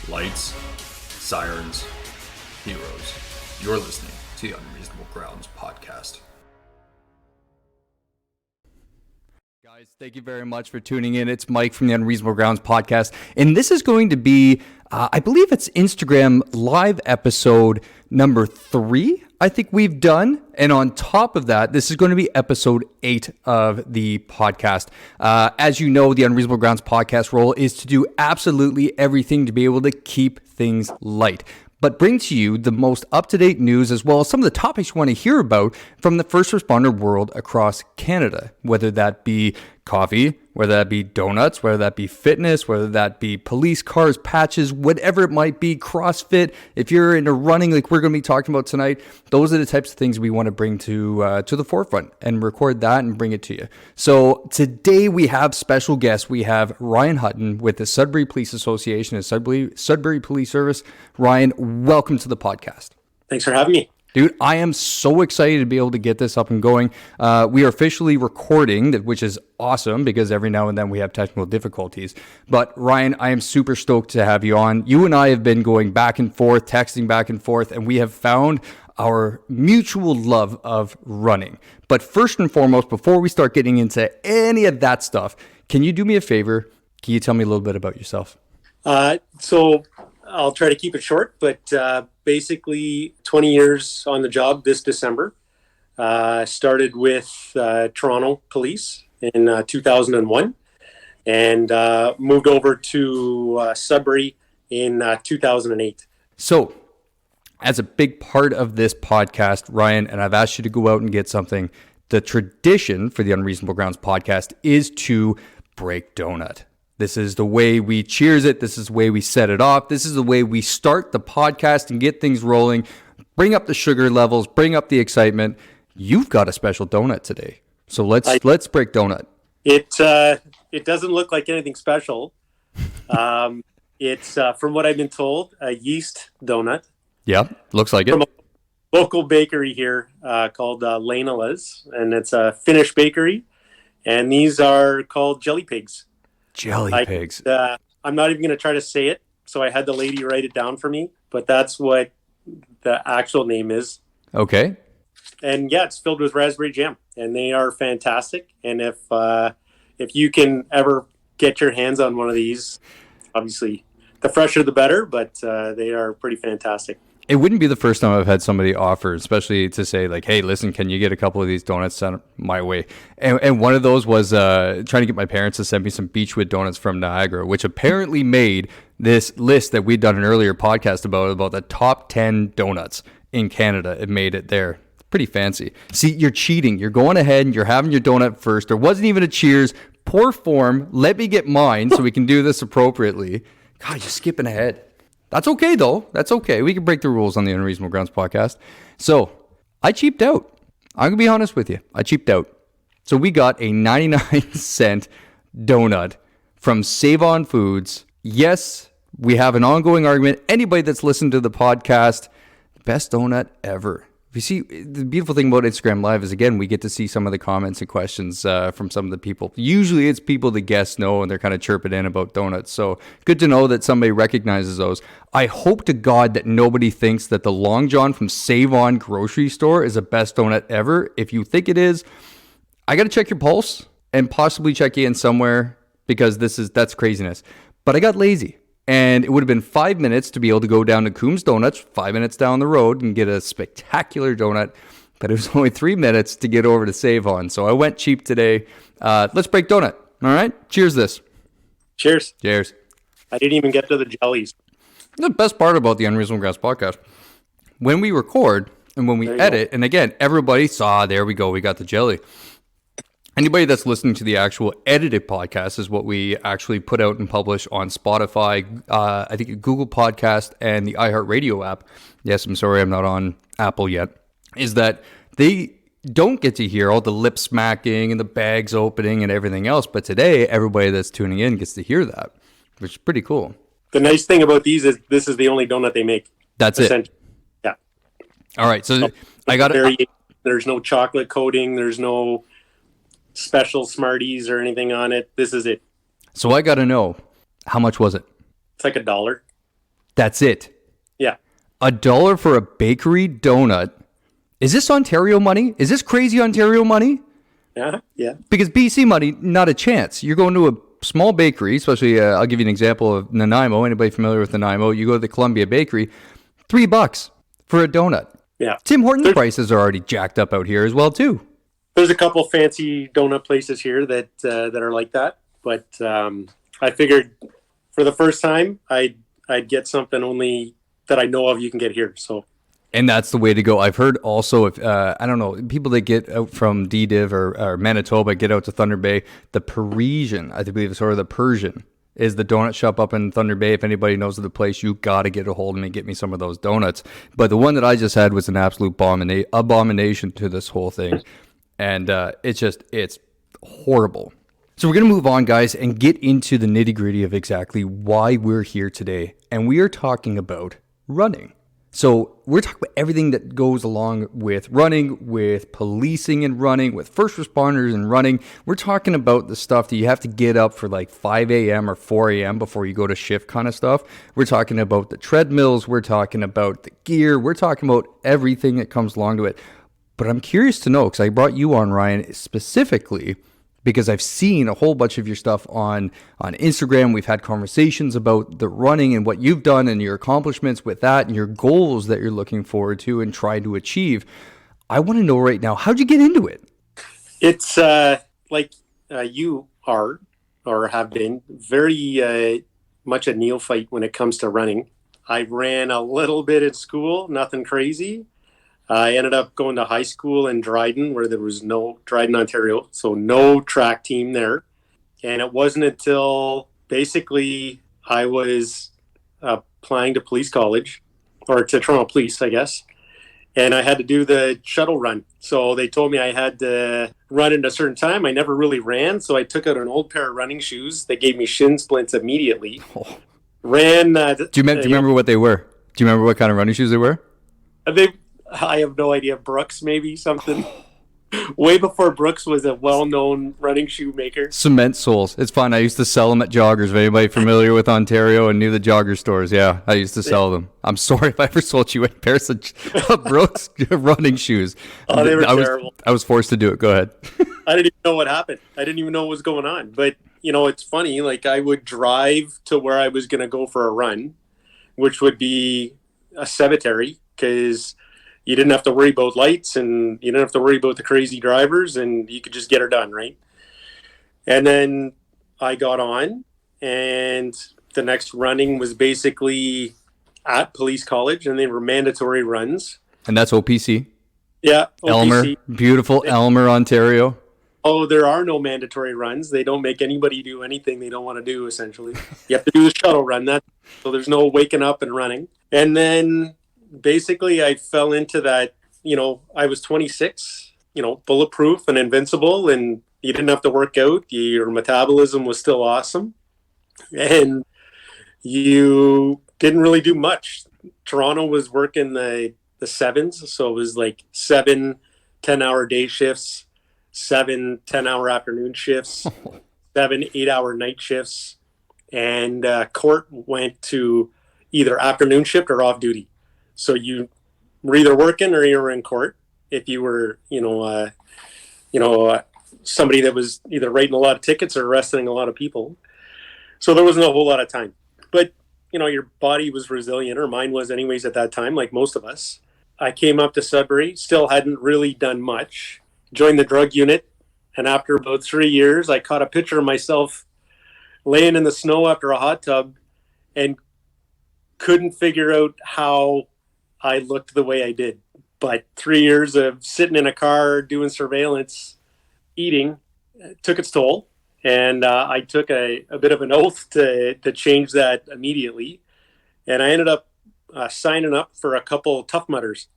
Lights, sirens, heroes. You're listening to the Unreasonable Grounds podcast. Guys, thank you very much for tuning in. It's Mike from the Unreasonable Grounds podcast, and this is going to be, I believe it's Instagram live episode number 3, I think we've done. And on top of that, this is going to be episode 8 of the podcast. As you know, the Unreasonable Grounds podcast role is to do absolutely everything to be able to keep things light, but bring to you the most up-to-date news as well as some of the topics you want to hear about from the first responder world across Canada, whether that be coffee, whether that be donuts, whether that be fitness, whether that be police cars, patches, whatever it might be, CrossFit. If you're into running like we're going to be talking about tonight, those are the types of things we want to bring to the forefront and record that and bring it to you. So today we have special guests. We have Ryan Hutton with the Sudbury Police Association and Sudbury Police Service. Ryan, welcome to the podcast. Thanks for having me. Dude, I am so excited to be able to get this up and going. We are officially recording, which is awesome because every now and then we have technical difficulties. But Ryan, I am super stoked to have you on. You and I have been going back and forth, texting back and forth, and we have found our mutual love of running. But first and foremost, before we start getting into any of that stuff, can you do me a favor? Can you tell me a little bit about yourself? So I'll try to keep it short, but basically 20 years on the job this December. Started with Toronto Police in 2001 and moved over to Sudbury in 2008. So, as a big part of this podcast, Ryan, and I've asked you to go out and get something, the tradition for the Unreasonable Grounds podcast is to break donut. This is the way we cheers it. This is the way we set it off. This is the way we start the podcast and get things rolling, bring up the sugar levels, bring up the excitement. You've got a special donut today. So let's break donut. It doesn't look like anything special. It's from what I've been told, a yeast donut. Yeah, looks like it. From a local bakery here called Lainala's, and it's a Finnish bakery. And these are called jelly pigs. Jelly pigs. I'm not even going to try to say it, so I had the lady write it down for me, but that's what the actual name is. Okay. And yeah, it's filled with raspberry jam, and they are fantastic. And if you can ever get your hands on one of these, obviously the fresher the better, but they are pretty fantastic. It wouldn't be the first time I've had somebody offer, especially to say like, hey, listen, can you get a couple of these donuts sent my way? And one of those was trying to get my parents to send me some Beechwood donuts from Niagara, which apparently made this list that we'd done an earlier podcast about the top 10 donuts in Canada. It made it there. Pretty fancy. See, you're cheating. You're going ahead and you're having your donut first. There wasn't even a cheers. Poor form. Let me get mine so we can do this appropriately. God, you're skipping ahead. That's okay, though. That's okay. We can break the rules on the Unreasonable Grounds podcast. So, I cheaped out. I'm going to be honest with you. I cheaped out. So, we got a 99-cent donut from Save On Foods. Yes, we have an ongoing argument. Anybody that's listened to the podcast, best donut ever. You see, the beautiful thing about Instagram Live is, again, we get to see some of the comments and questions from some of the people. Usually it's people the guests know and they're kind of chirping in about donuts. So good to know that somebody recognizes those. I hope to God that nobody thinks that the Long John from Save On grocery store is the best donut ever. If you think it is, I got to check your pulse and possibly check you in somewhere because that's craziness. But I got lazy. And it would have been 5 minutes to be able to go down to Coombs Donuts, 5 minutes down the road and get a spectacular donut. But it was only 3 minutes to get over to Save On. So I went cheap today. Let's break donut. All right. Cheers this. Cheers. Cheers. I didn't even get to the jellies. The best part about the Unreasonable Grounds podcast, when we record and when we edit, and again, everybody saw, there we go, we got the jelly. Anybody that's listening to the actual edited podcast is what we actually put out and publish on Spotify, I think Google Podcast and the iHeartRadio app. Yes, I'm sorry I'm not on Apple yet. Is that they don't get to hear all the lip smacking and the bags opening and everything else. But today, everybody that's tuning in gets to hear that, which is pretty cool. The nice thing about these is this is the only donut they make. That's it. Yeah. All right. So I got it. There's no chocolate coating. There's no special Smarties or anything on it. This is it. So I got to know, how much was it? It's like $1. That's it. Yeah. $1 for a bakery donut. Is this Ontario money? Is this crazy Ontario money? Yeah. Yeah. Because BC money, not a chance. You're going to a small bakery, especially, I'll give you an example of Nanaimo. Anybody familiar with Nanaimo? You go to the Columbia Bakery, $3 for a donut. Yeah. Tim Hortons prices are already jacked up out here as well, too. There's a couple fancy donut places here that are like that. But I figured for the first time, I'd get something only that I know of you can get here. So. And that's the way to go. I've heard also, if I don't know, people that get out from DDiv or Manitoba get out to Thunder Bay, the Parisian, I believe it's sort of the Persian, is the donut shop up in Thunder Bay. If anybody knows of the place, you got to get a hold of me and get me some of those donuts. But the one that I just had was an absolute abomination to this whole thing. And it's horrible. So we're going to move on, guys, and get into the nitty gritty of exactly why we're here today. And we are talking about running. So we're talking about everything that goes along with running, with policing and running, with first responders and running. We're talking about the stuff that you have to get up for like 5 a.m. or 4 a.m. before you go to shift kind of stuff. We're talking about the treadmills. We're talking about the gear. We're talking about everything that comes along to it. But I'm curious to know, because I brought you on, Ryan, specifically because I've seen a whole bunch of your stuff on Instagram. We've had conversations about the running and what you've done and your accomplishments with that and your goals that you're looking forward to and try to achieve. I want to know right now, how'd you get into it? It's like you are or have been very much a neophyte when it comes to running. I ran a little bit at school, nothing crazy. I ended up going to high school in Dryden, where there was no Dryden, Ontario, so no track team there. And it wasn't until basically I was applying to police college, or to Toronto Police, I guess, and I had to do the shuttle run. So they told me I had to run at a certain time. I never really ran, so I took out an old pair of running shoes. They gave me shin splints immediately. Oh. Ran. Do you remember what they were? Do you remember what kind of running shoes they were? I have no idea. Brooks, maybe something. Way before Brooks was a well-known running shoe maker. Cement soles. It's fun. I used to sell them at Joggers. If anybody familiar with Ontario and knew the Jogger stores, yeah, I used to sell them. I'm sorry if I ever sold you a pair of Brooks running shoes. Oh, they were terrible. I was forced to do it. Go ahead. I didn't even know what happened. I didn't even know what was going on. But, it's funny. Like, I would drive to where I was going to go for a run, which would be a cemetery, because you didn't have to worry about lights and you didn't have to worry about the crazy drivers, and you could just get her done, right? And then I got on, and the next running was basically at police college, and they were mandatory runs. And that's OPC? Yeah. OPC. Elmer, beautiful Elmer, Ontario. Oh, there are no mandatory runs. They don't make anybody do anything they don't want to do, essentially. You have to do the shuttle run. So there's no waking up and running. And then basically I fell into that, I was 26, bulletproof and invincible, and you didn't have to work out. Your metabolism was still awesome, and you didn't really do much. Toronto was working the sevens, so it was like 7 10-hour day shifts, 7 10-hour afternoon shifts, 7 8-hour night shifts, and Court went to either afternoon shift or off duty. So you were either working or you were in court. If you were, somebody that was either writing a lot of tickets or arresting a lot of people. So there wasn't a whole lot of time. But, your body was resilient, or mine was anyways at that time, like most of us. I came up to Sudbury, still hadn't really done much, joined the drug unit. And after about 3 years, I caught a picture of myself laying in the snow after a hot tub and couldn't figure out how I looked the way I did. But 3 years of sitting in a car, doing surveillance, eating, took its toll. And I took a bit of an oath to change that immediately. And I ended up signing up for a couple Tough Mudders.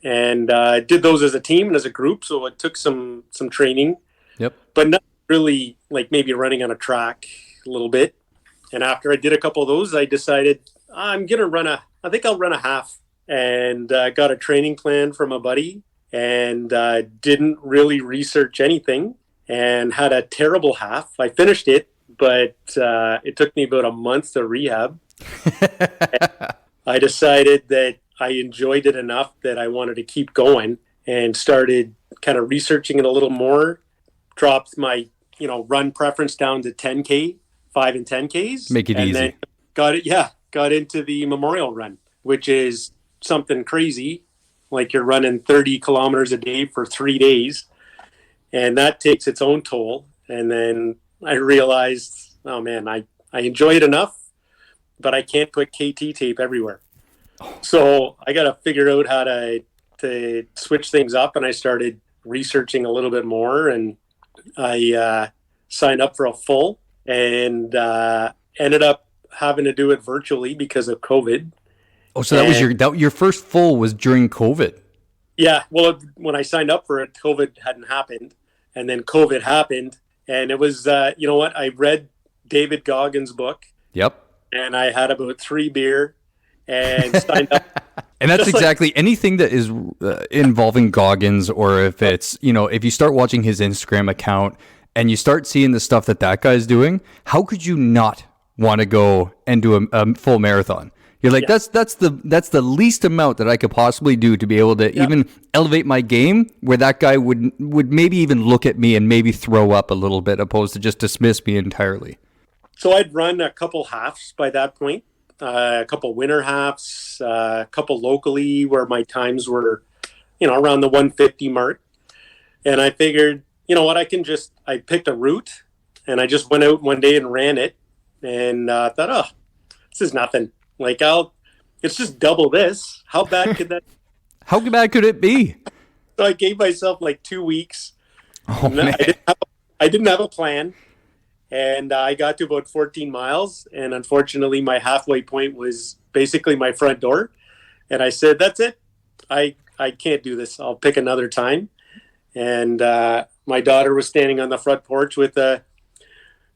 And did those as a team and as a group. So it took some training. Yep. But not really like maybe running on a track a little bit. And after I did a couple of those, I decided I'm going to I think I'll run a half. And got a training plan from a buddy, and didn't really research anything, and had a terrible half. I finished it, but it took me about a month to rehab. I decided that I enjoyed it enough that I wanted to keep going and started kind of researching it a little more, dropped my, run preference down to 10K, 5 and 10Ks. Make it and easy. Then got into the memorial run, which is something crazy. Like you're running 30 kilometers a day for 3 days, and that takes its own toll. And then I realized, oh man, I enjoy it enough, but I can't put KT tape everywhere. So I got to figure out how to switch things up. And I started researching a little bit more, and I signed up for a full and ended up having to do it virtually because of COVID. Oh, so that was your first full was during COVID. Yeah. Well, when I signed up for it, COVID hadn't happened, and then COVID happened, and it was, you know what? I read David Goggins' book. Yep. And I had about 3 beer and signed up. And that's exactly anything that is involving Goggins, or if it's, if you start watching his Instagram account and you start seeing the stuff that guy's doing, how could you not want to go and do a full marathon? You're like, that's the least amount that I could possibly do to be able to even elevate my game, where that guy would maybe even look at me and maybe throw up a little bit, opposed to just dismiss me entirely. So I'd run a couple halves by that point, a couple winter halves, a couple locally where my times were, around the 150 mark. And I figured, you know what, I picked a route, and I just went out one day and ran it, and thought, oh, this is nothing. Like, it's just double this. How bad could that? How bad could it be? So I gave myself like 2 weeks. Oh, man. I didn't have a plan. And I got to about 14 miles. And unfortunately, my halfway point was basically my front door. And I said, that's it. I can't do this. I'll pick another time. And my daughter was standing on the front porch with a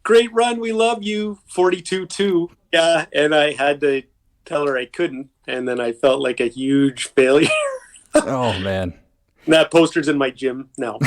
great run. We love you. 42-2. Yeah. And I had to tell her I couldn't. And then I felt like a huge failure. Oh, man. That poster's in my gym now.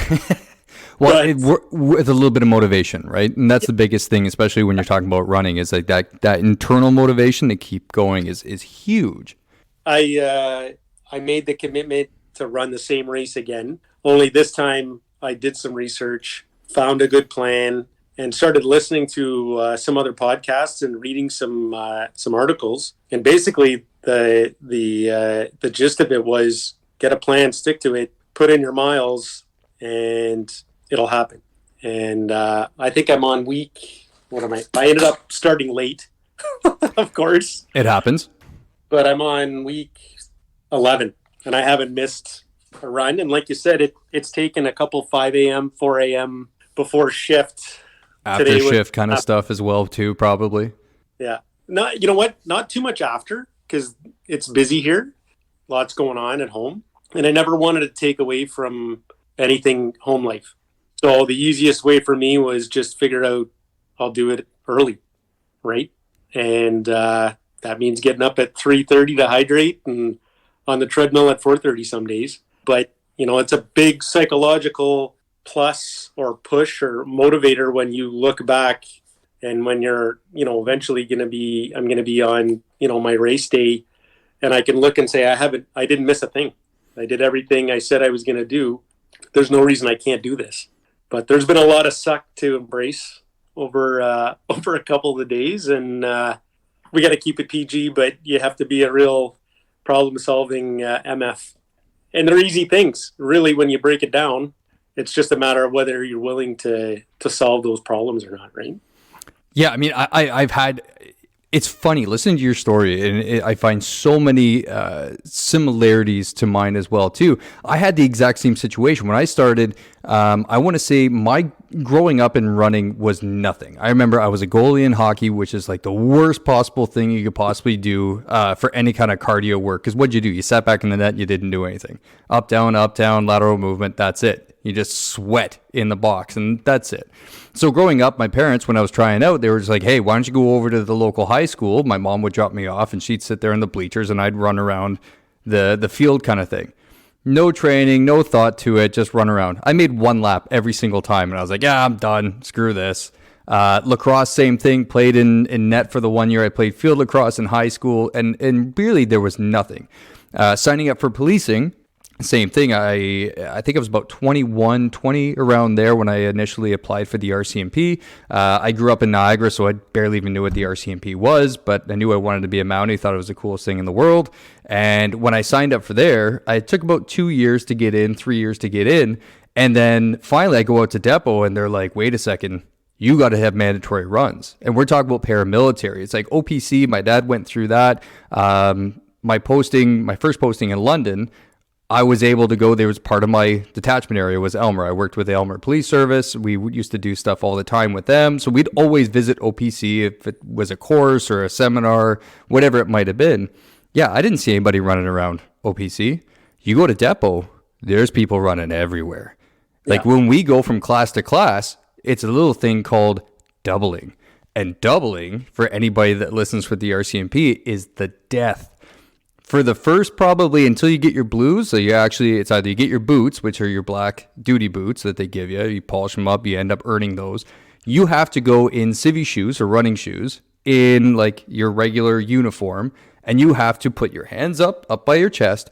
Well, with a little bit of motivation, right? And that's the biggest thing, especially when you're talking about running, is like that internal motivation to keep going is huge. I made the commitment to run the same race again. Only this time I did some research, found a good plan, and started listening to some other podcasts and reading some articles. And basically, the gist of it was get a plan, stick to it, put in your miles, and it'll happen. And I think I'm on week, I ended up starting late, of course. It happens. But I'm on week 11, and I haven't missed a run. And like you said, it's taken a couple 5 a.m., 4 a.m. before shift. After shift kind of stuff as well, too, probably. Yeah. You know what? Not too much after, because it's busy here. Lots going on at home. And I never wanted to take away from anything home life. So the easiest way for me was just figure out I'll do it early, right? And that means getting up at 3:30 to hydrate and on the treadmill at 4:30 some days. But, it's a big psychological plus or push or motivator when you look back and when you're, eventually I'm going to be on, my race day, and I can look and say, I didn't miss a thing. I did everything I said I was going to do. There's no reason I can't do this. But there's been a lot of suck to embrace over a couple of the days, and we got to keep it PG, but you have to be a real problem-solving MF. And they're easy things, really, when you break it down. It's just a matter of whether you're willing to solve those problems or not, right? Yeah, I mean, I've had... It's funny listening to your story, and I find so many similarities to mine as well too. I had the exact same situation when I started. I want to say my growing up and running was nothing. I remember I was a goalie in hockey, which is like the worst possible thing you could possibly do for any kind of cardio work. Because what'd you do? You sat back in the net, you didn't do anything. Up, down, lateral movement. That's it. You just sweat in the box, and that's it. So growing up, my parents, when I was trying out, they were just like, hey, why don't you go over to the local high school? My mom would drop me off, and she'd sit there in the bleachers, and I'd run around the field kind of thing. No training, no thought to it, just run around. I made one lap every single time, and I was like, yeah, I'm done. Screw this. Lacrosse, same thing. Played in net for the 1 year. I played field lacrosse in high school, and really there was nothing. Signing up for policing, same thing. I think I was about 21, 20 around there when I initially applied for the RCMP. I grew up in Niagara, so I barely even knew what the RCMP was, but I knew I wanted to be a Mountie, thought it was the coolest thing in the world. And when I signed up for there, it took about 2 years to get in, 3 years to get in. And then finally I go out to depot and they're like, wait a second, you got to have mandatory runs. And we're talking about paramilitary. It's like OPC. My dad went through that. My first posting in London, I was able to go. There was part of my detachment area was Elmer. I worked with the Elmer Police Service. We used to do stuff all the time with them. So we'd always visit OPC if it was a course or a seminar, whatever it might have been. Yeah, I didn't see anybody running around OPC. You go to depot, there's people running everywhere. Like when we go from class to class, it's a little thing called doubling. And doubling, for anybody that listens for the RCMP, is the death. For the first, probably until you get your blues, so it's either you get your boots, which are your black duty boots that they give you polish them up, you end up earning those. You have to go in civvy shoes or running shoes in like your regular uniform, and you have to put your hands up by your chest,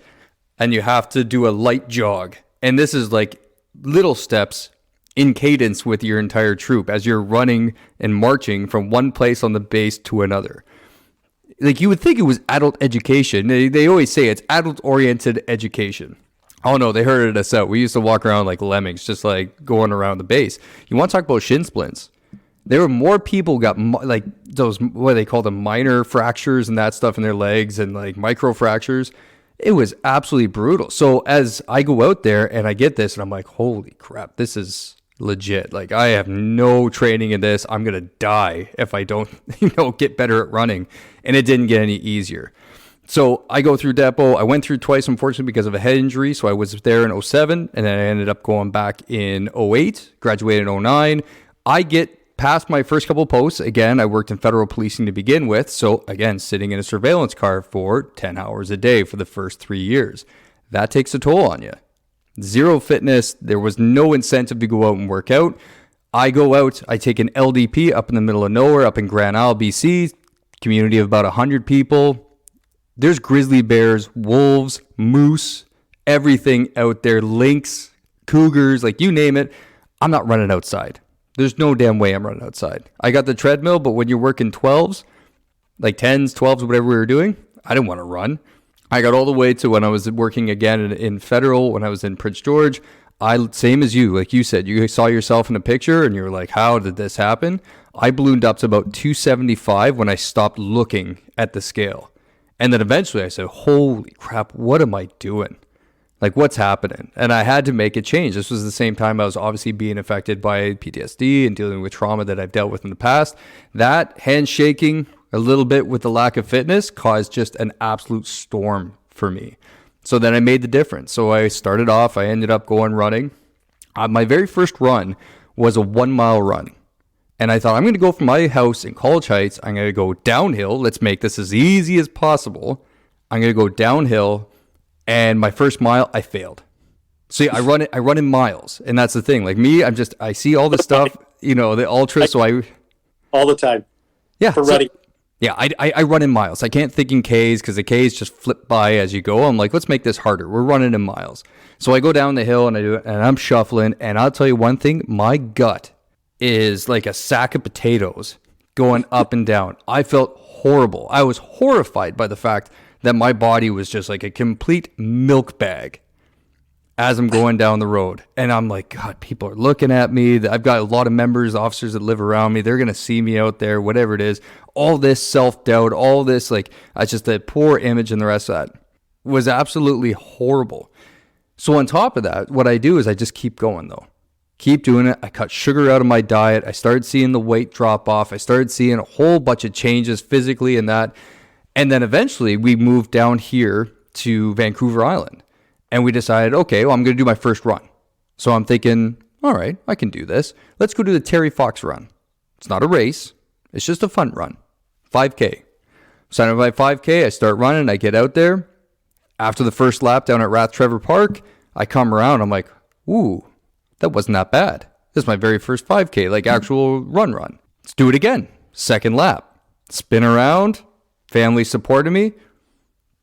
and you have to do a light jog. And this is like little steps in cadence with your entire troop as you're running and marching from one place on the base to another. Like you would think it was adult education. They always say it's adult-oriented education. Oh no, they herded us out. We used to walk around like lemmings, just like going around the base. You want to talk about shin splints? There were more people got like those, what they call them, minor fractures and that stuff in their legs and like micro fractures. It was absolutely brutal. So as I go out there and I get this and I'm like, holy crap, this is legit. Like I have no training in this. I'm going to die if I don't, get better at running. And it didn't get any easier. So I go through depot. I went through twice, unfortunately, because of a head injury. So I was there in 07 and then I ended up going back in 08, graduated in 09. I get past my first couple of posts. Again, I worked in federal policing to begin with. So again, sitting in a surveillance car for 10 hours a day for the first 3 years. That takes a toll on you. Zero fitness. There was no incentive to go out and work out. I go out, I take an LDP up in the middle of nowhere, up in Grand Isle, BC, community of about 100 people. There's grizzly bears, wolves, moose, everything out there, lynx, cougars, like you name it. I'm not running outside. There's no damn way I'm running outside. I got the treadmill, but when you're working 12s, like 10s, 12s, whatever we were doing, I didn't want to run. I got all the way to when I was working again in federal, when I was in Prince George. Same as you, like you said, you saw yourself in a picture and you were like, how did this happen? I ballooned up to about 275 when I stopped looking at the scale. And then eventually I said, holy crap, what am I doing? Like, what's happening? And I had to make a change. This was the same time I was obviously being affected by PTSD and dealing with trauma that I've dealt with in the past. That handshaking a little bit with the lack of fitness caused just an absolute storm for me. So then I made the difference. So I started off, I ended up going running. My very first run was a 1 mile run. And I thought, I'm going to go from my house in College Heights. I'm going to go downhill. Let's make this as easy as possible. I'm going to go downhill. And my first mile, I failed. See, I run in miles. And that's the thing. Like me, I see all this stuff, the ultra. So all the time. Yeah. For running. Yeah, I run in miles. I can't think in Ks because the Ks just flip by as you go. I'm like, let's make this harder. We're running in miles. So I go down the hill and I do it, and I'm shuffling. And I'll tell you one thing, my gut is like a sack of potatoes going up and down. I felt horrible. I was horrified by the fact that my body was just like a complete milk bag as I'm going down the road. And I'm like, God, people are looking at me. I've got a lot of members, officers that live around me. They're going to see me out there, whatever it is. All this self-doubt, all this, like, it's just a poor image, and the rest of that was absolutely horrible. So on top of that, what I do is I just keep going, though. Keep doing it. I cut sugar out of my diet. I started seeing the weight drop off. I started seeing a whole bunch of changes physically in that. And then eventually we moved down here to Vancouver Island. And we decided, okay, well, I'm going to do my first run. So I'm thinking, all right, I can do this. Let's go do the Terry Fox run. It's not a race. It's just a fun run. 5K. Sign up my 5K. I start running. I get out there. After the first lap down at Rathtrevor Park, I come around. I'm like, ooh, that wasn't that bad. This is my very first 5K, like actual run. Let's do it again. Second lap. Spin around. Family supported me.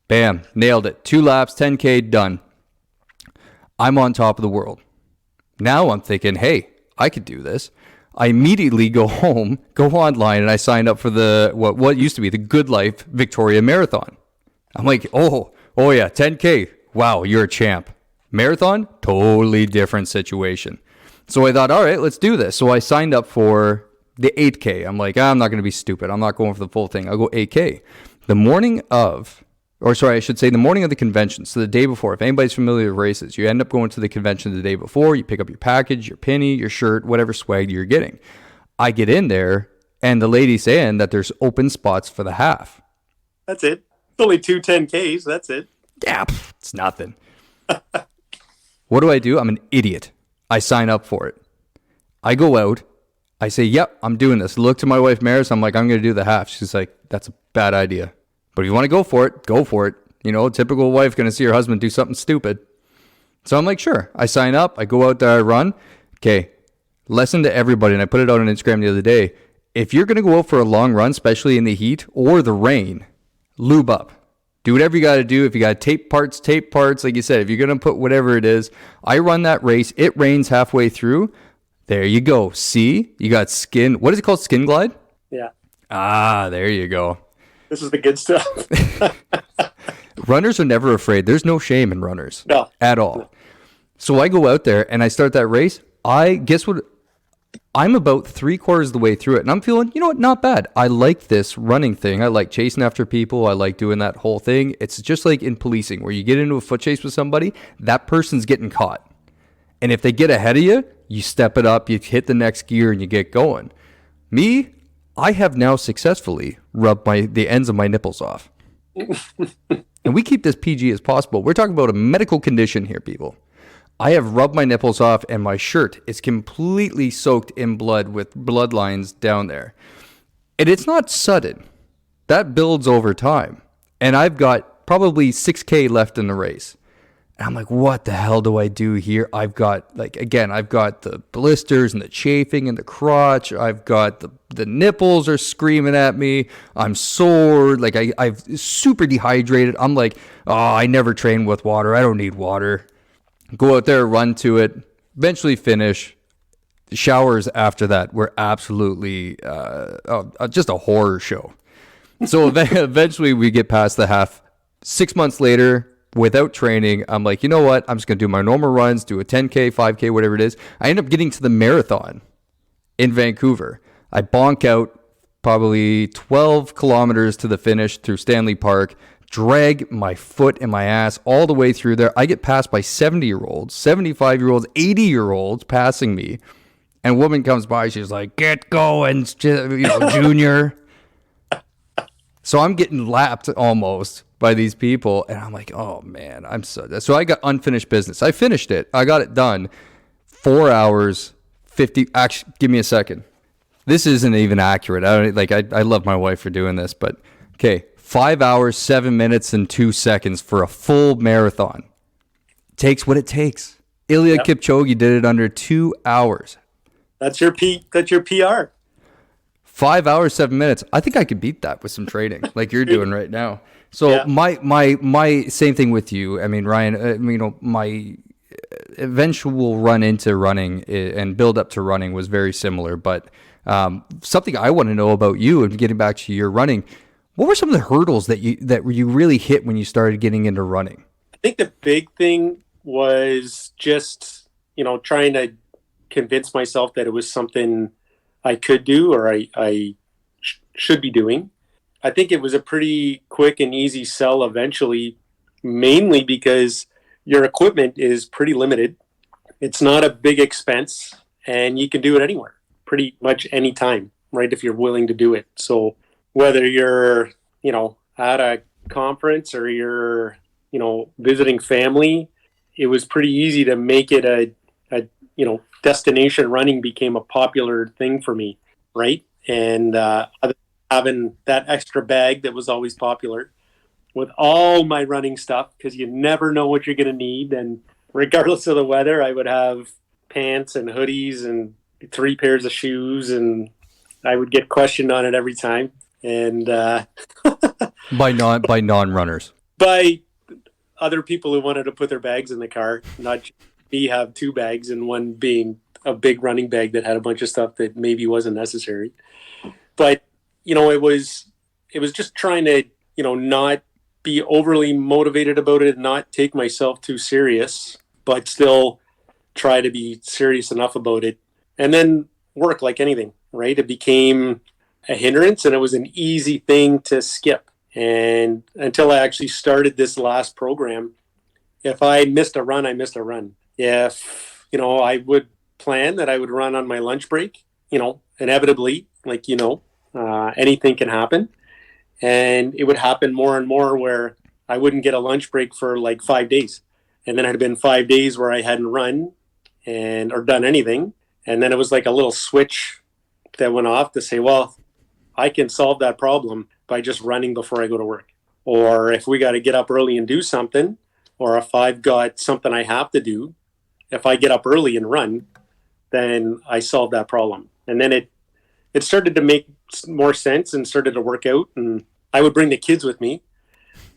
Bam. Nailed it. 2 laps, 10K, done. I'm on top of the world. Now I'm thinking, hey, I could do this. I immediately go home, go online, and I signed up for the what used to be the Good Life Victoria Marathon. I'm like, oh yeah, 10K. Wow, you're a champ. Marathon, totally different situation. So I thought, all right, let's do this. So I signed up for the 8K. I'm like, I'm not going to be stupid. I'm not going for the full thing. I'll go 8K. The morning of the convention. So the day before, if anybody's familiar with races, you end up going to the convention the day before. You pick up your package, your penny, your shirt, whatever swag you're getting. I get in there, and the lady's saying that there's open spots for the half. That's it. It's only 2 10Ks. That's it. Yeah, it's nothing. What do? I'm an idiot. I sign up for it. I go out. I say, yep, I'm doing this. Look to my wife, Maris. I'm like, I'm going to do the half. She's like, that's a bad idea. But if you want to go for it, go for it. You know, typical wife going to see her husband do something stupid. So I'm like, sure. I sign up. I go out there. I run. Okay. Lesson to everybody. And I put it out on Instagram the other day. If you're going to go out for a long run, especially in the heat or the rain, lube up. Do whatever you got to do. If you got tape parts. Like you said, if you're going to put whatever it is. I run that race. It rains halfway through. There you go. See? You got skin. What is it called? Skin glide? Yeah. There you go. This is the good stuff. Runners are never afraid. There's no shame in runners. No. At all. So I go out there and I start that race. Guess what? I'm about 3/4 of the way through it. And I'm feeling, you know what? Not bad. I like this running thing. I like chasing after people. I like doing that whole thing. It's just like in policing where you get into a foot chase with somebody, that person's getting caught. And if they get ahead of you, you step it up, you hit the next gear and you get going. Me, I have now successfully rubbed the ends of my nipples off. And we keep this PG as possible. We're talking about a medical condition here, people. I have rubbed my nipples off and my shirt is completely soaked in blood with blood lines down there. And it's not sudden. That builds over time. And I've got probably 6K left in the race. And I'm like, what the hell do I do here? I've got the blisters and the chafing in the crotch. I've got the nipples are screaming at me. I'm sore. Like I've super dehydrated. I'm like, oh, I never train with water. I don't need water. Go out there, run to it, eventually finish. The showers after that were absolutely just a horror show. So eventually we get past the half. 6 months later, without training, I'm like, you know what? I'm just going to do my normal runs, do a 10K, 5K, whatever it is. I end up getting to the marathon in Vancouver. I bonk out probably 12 kilometers to the finish through Stanley Park, drag my foot and my ass all the way through there. I get passed by 70-year-olds, 75-year-olds, 80-year-olds passing me. And a woman comes by, she's like, get going, junior. So I'm getting lapped almost by these people. And I'm like, oh, man, so I got unfinished business. I finished it. I got it done. 4 hours, 50. Actually, give me a second. This isn't even accurate. I love my wife for doing this. But, okay, 5 hours, 7 minutes, and 2 seconds for a full marathon. Takes what it takes. Ilya Kipchoge did it under 2 hours. That's your PR. 5 hours, 7 minutes. I think I could beat that with some training like you're doing right now. So my same thing with you. I mean, Ryan, my eventual run into running and build up to running was very similar. But something I want to know about you and getting back to your running, what were some of the hurdles that you really hit when you started getting into running? I think the big thing was just, trying to convince myself that it was something I could do or I should be doing. I think it was a pretty quick and easy sell eventually, mainly because your equipment is pretty limited. It's not a big expense and you can do it anywhere, pretty much any time, right? If you're willing to do it. So whether you're, at a conference or you're, visiting family, it was pretty easy to make it a destination running became a popular thing for me, right? And having that extra bag that was always popular with all my running stuff, because you never know what you're going to need. And regardless of the weather, I would have pants and hoodies and 3 pairs of shoes and I would get questioned on it every time. And By non-runners. by other people who wanted to put their bags in the car, not me have two bags and one being a big running bag that had a bunch of stuff that maybe wasn't necessary. But, it was just trying to, not be overly motivated about it, not take myself too serious, but still try to be serious enough about it. And then work like anything, right? It became a hindrance and it was an easy thing to skip. And until I actually started this last program, if I missed a run, I missed a run. If, I would plan that I would run on my lunch break, inevitably, like, anything can happen. And it would happen more and more where I wouldn't get a lunch break for like 5 days. And then it had been 5 days where I hadn't run or done anything. And then it was like a little switch that went off to say, well, I can solve that problem by just running before I go to work. Or if we got to get up early and do something, or if I've got something I have to do, if I get up early and run, then I solve that problem. And then it started to make more sense and started to work out. And I would bring the kids with me.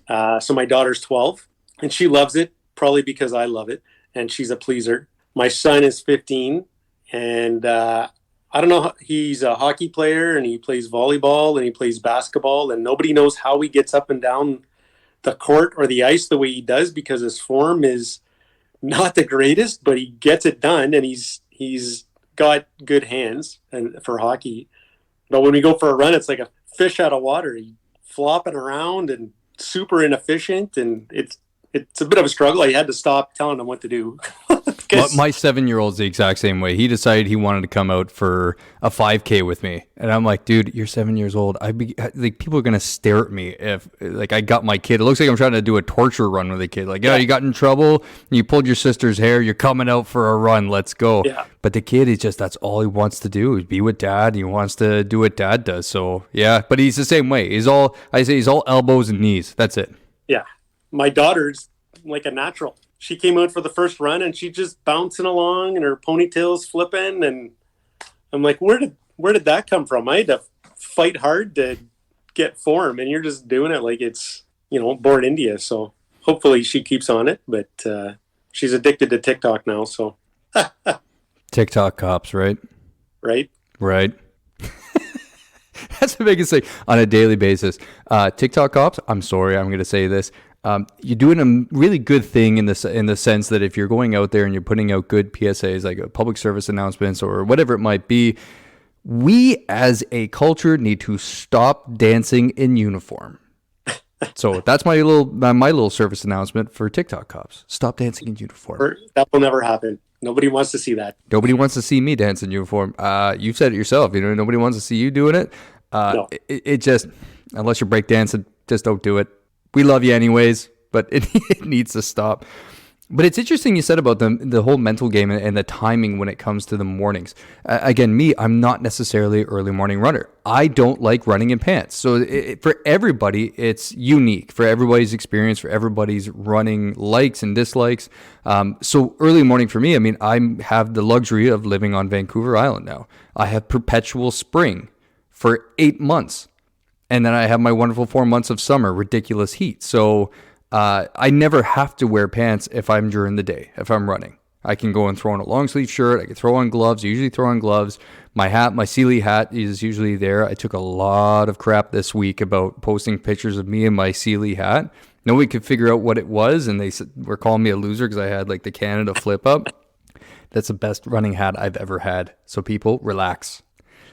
So my daughter's 12 and she loves it, probably because I love it. And she's a pleaser. My son is 15 and I don't know, he's a hockey player and he plays volleyball and he plays basketball and nobody knows how he gets up and down the court or the ice the way he does because his form is not the greatest, but he gets it done and he's got good hands and for hockey. But when we go for a run, it's like a fish out of water. He's flopping around and super inefficient, and it's a bit of a struggle. I had to stop telling him what to do. My 7-year-old's the exact same way. He decided he wanted to come out for a 5K with me, and I'm like, dude, you're 7 years old. Like people are gonna stare at me if like I got my kid. It looks like I'm trying to do a torture run with a kid. Like, yeah, you got in trouble, you pulled your sister's hair, you're coming out for a run. Let's go. Yeah. But the kid is just that's all he wants to do is be with dad. He wants to do what dad does. So yeah, but he's the same way. He's all elbows and knees. That's it. Yeah, my daughter's like a natural. She came out for the first run and she just bouncing along and her ponytail's flipping. And I'm like, where did that come from? I had to fight hard to get form and you're just doing it like it's, born India. So hopefully she keeps on it, but she's addicted to TikTok now. So TikTok cops, right? Right. That's the biggest thing on a daily basis. TikTok cops, I'm sorry, I'm going to say this. You're doing a really good thing in the sense that if you're going out there and you're putting out good PSAs, like public service announcements or whatever it might be, we as a culture need to stop dancing in uniform. So that's my little service announcement for TikTok cops. Stop dancing in uniform. That will never happen. Nobody wants to see that. Nobody wants to see me dance in uniform. You said it yourself. Nobody wants to see you doing it. No. It just, unless you're breakdancing, just don't do it. We love you anyways, but it needs to stop. But it's interesting you said about the whole mental game and the timing when it comes to the mornings. Again, I'm not necessarily an early morning runner. I don't like running in pants. So for everybody, it's unique. For everybody's experience, for everybody's running likes and dislikes. So early morning for me, I have the luxury of living on Vancouver Island now. I have perpetual spring for 8 months. And then I have my wonderful 4 months of summer, ridiculous heat. So I never have to wear pants if I'm during the day, if I'm running. I can go and throw on a long sleeve shirt. I can throw on gloves. I usually throw on gloves. My hat, my Sealy hat is usually there. I took a lot of crap this week about posting pictures of me and my Sealy hat. Nobody could figure out what it was, and they were calling me a loser because I had like the Canada flip up. That's the best running hat I've ever had. So people, relax.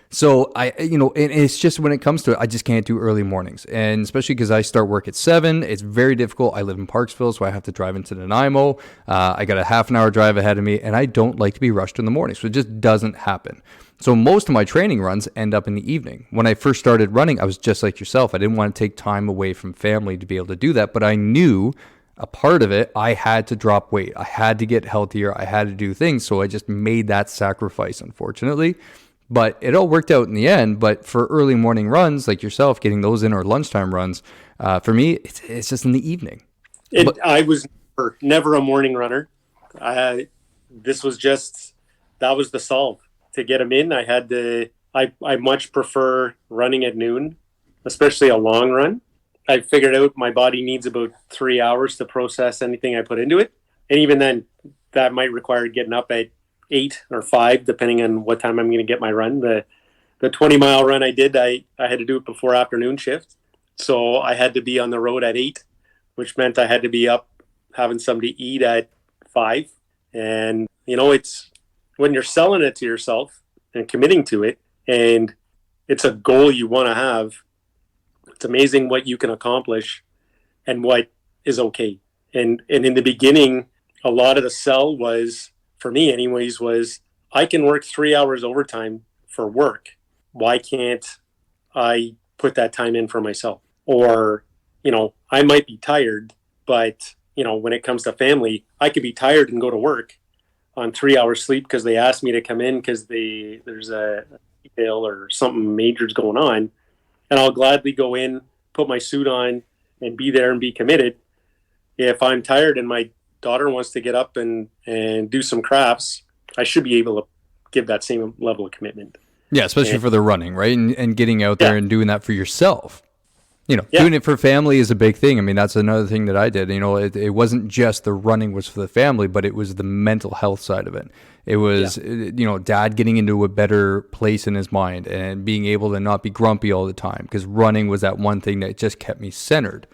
So and it's just when it comes to it, I just can't do early mornings. And especially because I start work at 7, it's very difficult. I live in Parksville, so I have to drive into Nanaimo. I got a half an hour drive ahead of me, and I don't like to be rushed in the morning. So it just doesn't happen. So most of my training runs end up in the evening. When I first started running, I was just like yourself. I didn't want to take time away from family to be able to do that, but I knew a part of it, I had to drop weight. I had to get healthier. I had to do things. So I just made that sacrifice, unfortunately. But it all worked out in the end. But for early morning runs like yourself, getting those in or lunchtime runs, for me, it's just in the evening. I was never a morning runner. That was the solve. To get them in, I had to I much prefer running at noon, especially a long run. I figured out my body needs about 3 hours to process anything I put into it. And even then, that might require getting up at 8 or 5, depending on what time I'm going to get my run. The 20-mile run I did, I had to do it before afternoon shift. So I had to be on the road at 8, which meant I had to be up having something to eat at 5. And, it's when you're selling it to yourself and committing to it, and it's a goal you want to have, it's amazing what you can accomplish and what is okay. And in the beginning, a lot of the sell was, for me anyways, was I can work 3 hours overtime for work. Why can't I put that time in for myself? Or, I might be tired, but, when it comes to family, I could be tired and go to work on 3 hours sleep because they asked me to come in because there's a detail or something major's going on. And I'll gladly go in, put my suit on, and be there and be committed. If I'm tired and my daughter wants to get up and do some crafts, I should be able to give that same level of commitment. Yeah, especially for the running, right? And getting out there and doing that for yourself. Yeah. Doing it for family is a big thing. I mean, that's another thing that I did. It wasn't just the running was for the family, but it was the mental health side of it. It was, dad getting into a better place in his mind and being able to not be grumpy all the time, because running was that one thing that just kept me centered,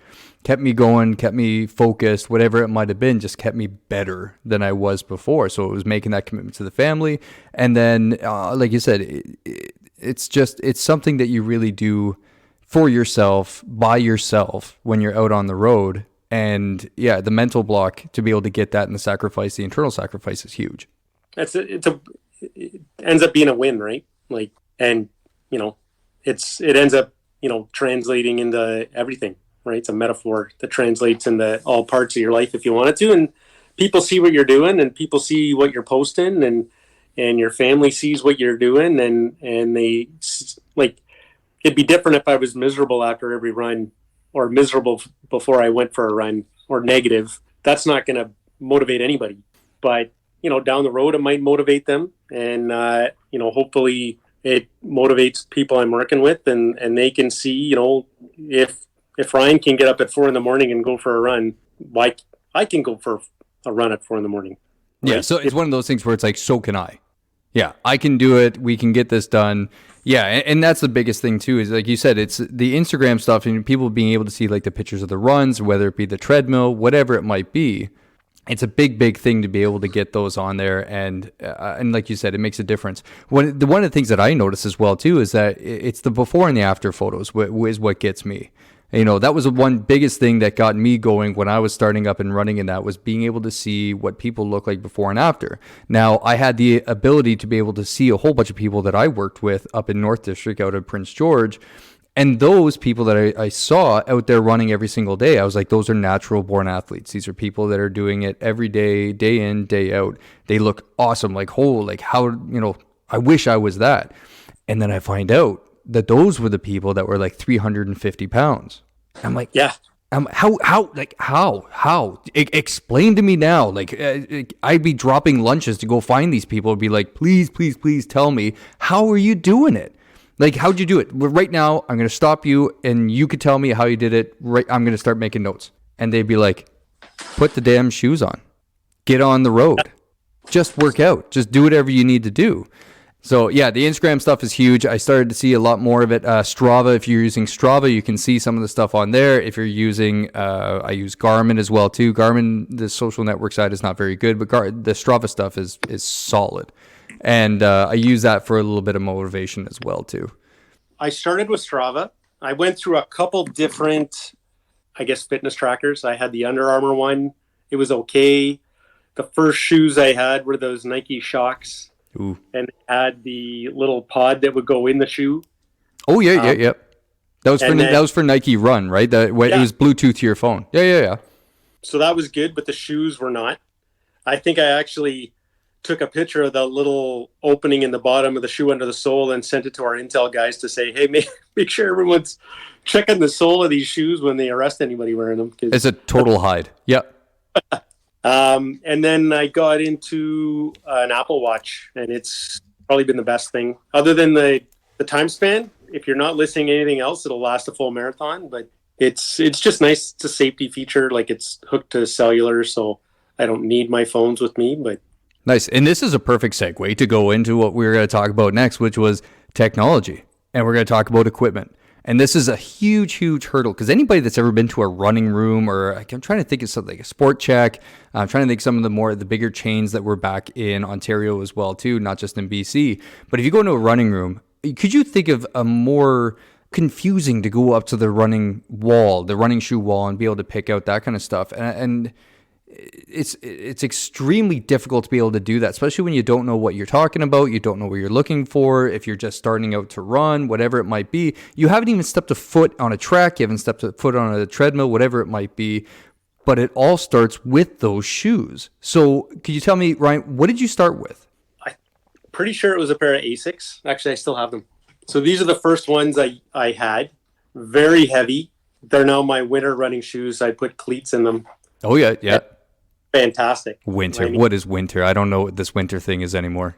kept me going, kept me focused, whatever it might have been, just kept me better than I was before. So it was making that commitment to the family. And then, like you said, it's something that you really do for yourself, by yourself, when you're out on the road. And yeah, the mental block to be able to get that, and the internal sacrifice is huge. It ends up being a win, right? It ends up, translating into everything, right? It's a metaphor that translates into all parts of your life if you want it to. And people see what you're doing, and people see what you're posting, and your family sees what you're doing, and they it'd be different if I was miserable after every run, or miserable before I went for a run, or negative. That's not going to motivate anybody. But, down the road, it might motivate them. And, hopefully it motivates people I'm working with, and they can see, if Ryan can get up at 4 a.m. and go for a run, why I can go for a run at 4 a.m. Right? Yeah. So it's one of those things where it's like, so can I. Yeah, I can do it. We can get this done. Yeah, and that's the biggest thing too, is like you said, it's the Instagram stuff and people being able to see like the pictures of the runs, whether it be the treadmill, whatever it might be. It's a big thing to be able to get those on there, and like you said, it makes a difference. One of the things that I notice as well too is that it's the before and the after photos is what gets me. That was the one biggest thing that got me going when I was starting up and running, and that was being able to see what people look like before and after. Now, I had the ability to be able to see a whole bunch of people that I worked with up in North District out of Prince George, and those people that I saw out there running every single day, I was like, those are natural born athletes. These are people that are doing it every day, day in, day out. They look awesome. I wish I was that. And then I find out that those were the people that were like 350 pounds. I'm like, yeah. How? Explain to me now. I'd be dropping lunches to go find these people and be like, please tell me, how are you doing it? Like, how'd you do it? Well, right now, I'm going to stop you and you could tell me how you did it. Right, I'm going to start making notes. And they'd be like, put the damn shoes on. Get on the road. Just work out. Just do whatever you need to do. So yeah, the Instagram stuff is huge. I started to see a lot more of it. Strava, if you're using Strava, you can see some of the stuff on there. If you're using, I use Garmin as well too. Garmin, the social network side is not very good, but the Strava stuff is solid. And I use that for a little bit of motivation as well too. I started with Strava. I went through a couple different, fitness trackers. I had the Under Armour one. It was okay. The first shoes I had were those Nike Shocks. Ooh. And it had the little pod that would go in the shoe. Oh yeah. That was for Nike Run, right? It was Bluetooth to your phone. Yeah. So that was good, but the shoes were not. I think I actually took a picture of the little opening in the bottom of the shoe under the sole and sent it to our Intel guys to say, hey, make sure everyone's checking the sole of these shoes when they arrest anybody wearing them. It's a total hide. Yep. And then I got into an Apple Watch, and it's probably been the best thing, other than the the time span, if you're not listening to anything else, it'll last a full marathon. But it's just nice. It's a safety feature. Like, it's hooked to cellular, so I don't need my phones with me. But Nice. And this is a perfect segue to go into what we're going to talk about next, which was technology. And we're going to talk about equipment. And this is a huge, huge hurdle, because anybody that's ever been to a running room, or I'm trying to think of something like a Sport Check, I'm trying to think some of the bigger chains that were back in Ontario as well too, not just in BC. But if you go into a running room, could you think of a more confusing to go up to the running wall, the running shoe wall, and be able to pick out that kind of stuff? And it's extremely difficult to be able to do that, especially when you don't know what you're talking about, you don't know what you're looking for, if you're just starting out to run, whatever it might be. You haven't even stepped a foot on a track, you haven't stepped a foot on a treadmill, whatever it might be, but it all starts with those shoes. So could you tell me, Ryan, what did you start with? I'm pretty sure it was a pair of Asics. Actually, I still have them. So these are the first ones I had. Very heavy. They're now my winter running shoes. I put cleats in them. Oh, yeah. Fantastic. Winter. I mean, what is winter? I don't know what this winter thing is anymore.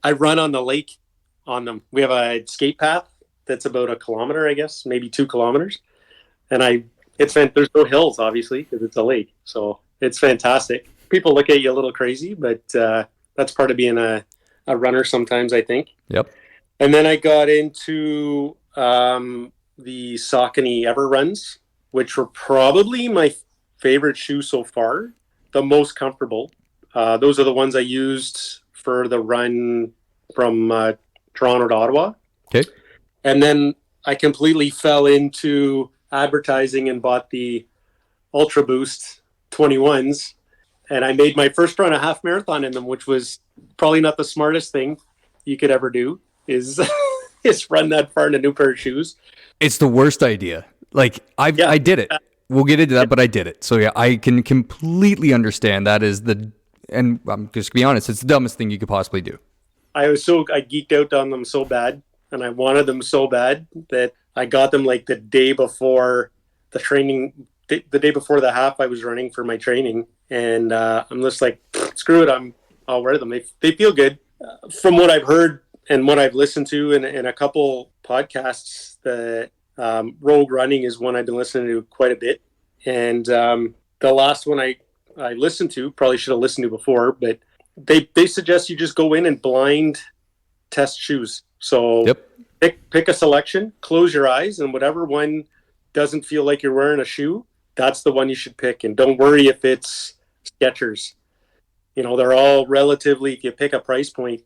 I run on the lake on them. We have a skate path that's about 1 kilometer, I guess, maybe 2 kilometers. And there's no hills, obviously, because it's a lake. So it's fantastic. People look at you a little crazy, but that's part of being a runner sometimes, I think. Yep. And then I got into the Saucony Ever Runs, which were probably my favorite shoe so far. The most comfortable. Those are the ones I used for the run from Toronto to Ottawa. Okay. And then I completely fell into advertising and bought the Ultra Boost 21s. And I made my first run a half marathon in them, which was probably not the smartest thing you could ever do, is run that far in a new pair of shoes. It's the worst idea. Like, I did it. We'll get into that, but I did it. So yeah, I can completely understand that and I'm just to be honest, it's the dumbest thing you could possibly do. I geeked out on them so bad, and I wanted them so bad that I got them like the day before the training, the day before the half I was running for my training. And I'm just like, screw it, I'll wear them. They feel good. From what I've heard and what I've listened to in a couple podcasts, the Rogue Running is one I've been listening to quite a bit. And the last one I listened to, probably should have listened to before, but they suggest you just go in and blind test shoes. So pick a selection, close your eyes, and whatever one doesn't feel like you're wearing a shoe, that's the one you should pick. And don't worry if it's Skechers. You know, they're all relatively, if you pick a price point,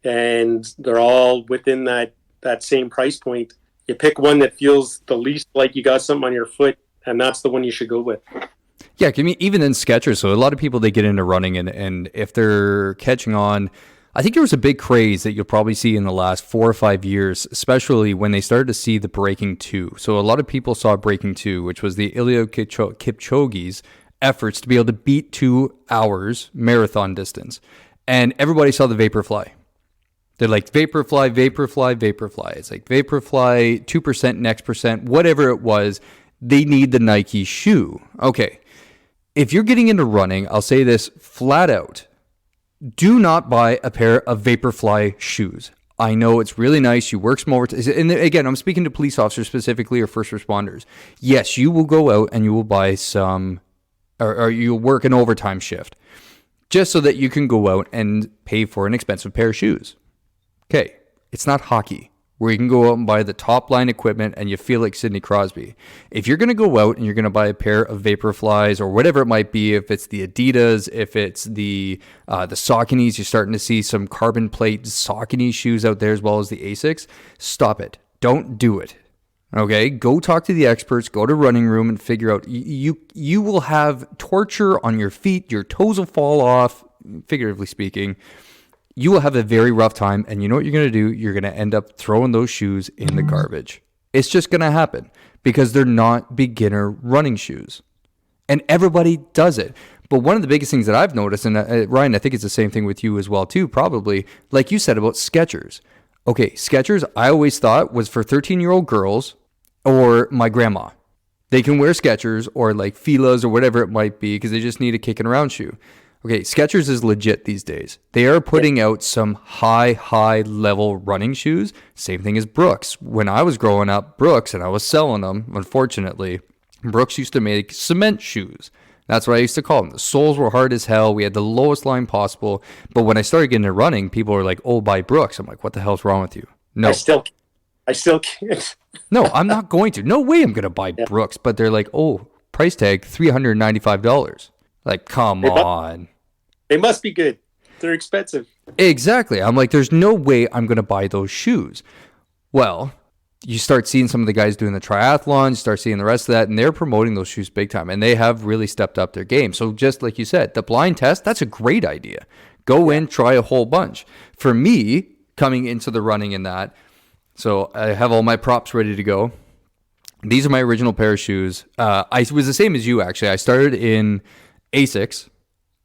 and they're all within that same price point, you pick one that feels the least like you got something on your foot, and that's the one you should go with. Yeah, I mean, even in Skechers, so a lot of people, they get into running, and if they're catching on, I think there was a big craze that you'll probably see in the last 4 or 5 years, especially when they started to see the Breaking 2. So a lot of people saw Breaking 2, which was the Eliud Kipchoge's efforts to be able to beat 2 hours marathon distance. And everybody saw the Vaporfly. They're like, Vaporfly. It's like Vaporfly, 2%, next percent, whatever it was. They need the Nike shoe. Okay. If you're getting into running, I'll say this flat out. Do not buy a pair of Vaporfly shoes. I know it's really nice. You work some overtime. And again, I'm speaking to police officers specifically, or first responders. Yes, you will go out and you will buy some, or you'll work an overtime shift just so that you can go out and pay for an expensive pair of shoes. Okay, it's not hockey where you can go out and buy the top line equipment and you feel like Sidney Crosby. If you're going to go out and you're going to buy a pair of Vaporflies or whatever it might be, if it's the Adidas, if it's the Sauconys, you're starting to see some carbon plate Saucony shoes out there as well as the Asics. Stop it. Don't do it. Okay, go talk to the experts, go to running room and figure out. You will have torture on your feet, your toes will fall off, figuratively speaking. You will have a very rough time, and you know what you're going to do? You're going to end up throwing those shoes in the garbage. It's just going to happen because they're not beginner running shoes. And everybody does it. But one of the biggest things that I've noticed, and Ryan, I think it's the same thing with you as well too, probably, like you said about Skechers. Okay, Skechers, I always thought was for 13-year-old girls or my grandma. They can wear Skechers or like Fila's or whatever it might be because they just need a kicking around shoe. Okay, Skechers is legit these days. They are putting out some high level running shoes. Same thing as Brooks. When I was growing up, Brooks, and I was selling them, unfortunately, Brooks used to make cement shoes. That's what I used to call them. The soles were hard as hell. We had the lowest line possible. But when I started getting into running, people were like, oh, buy Brooks. I'm like, what the hell's wrong with you? No. I still can't. No, I'm not going to. No way I'm going to buy Brooks. But they're like, oh, price tag $395. Like, come on. They must be good. They're expensive. Exactly. I'm like, there's no way I'm going to buy those shoes. Well, you start seeing some of the guys doing the triathlon, you start seeing the rest of that, and they're promoting those shoes big time, and they have really stepped up their game. So just like you said, the blind test, that's a great idea. Go in, try a whole bunch. For me, coming into the running in that, so I have all my props ready to go. These are my original pair of shoes. I was the same as you, actually. I started in Asics,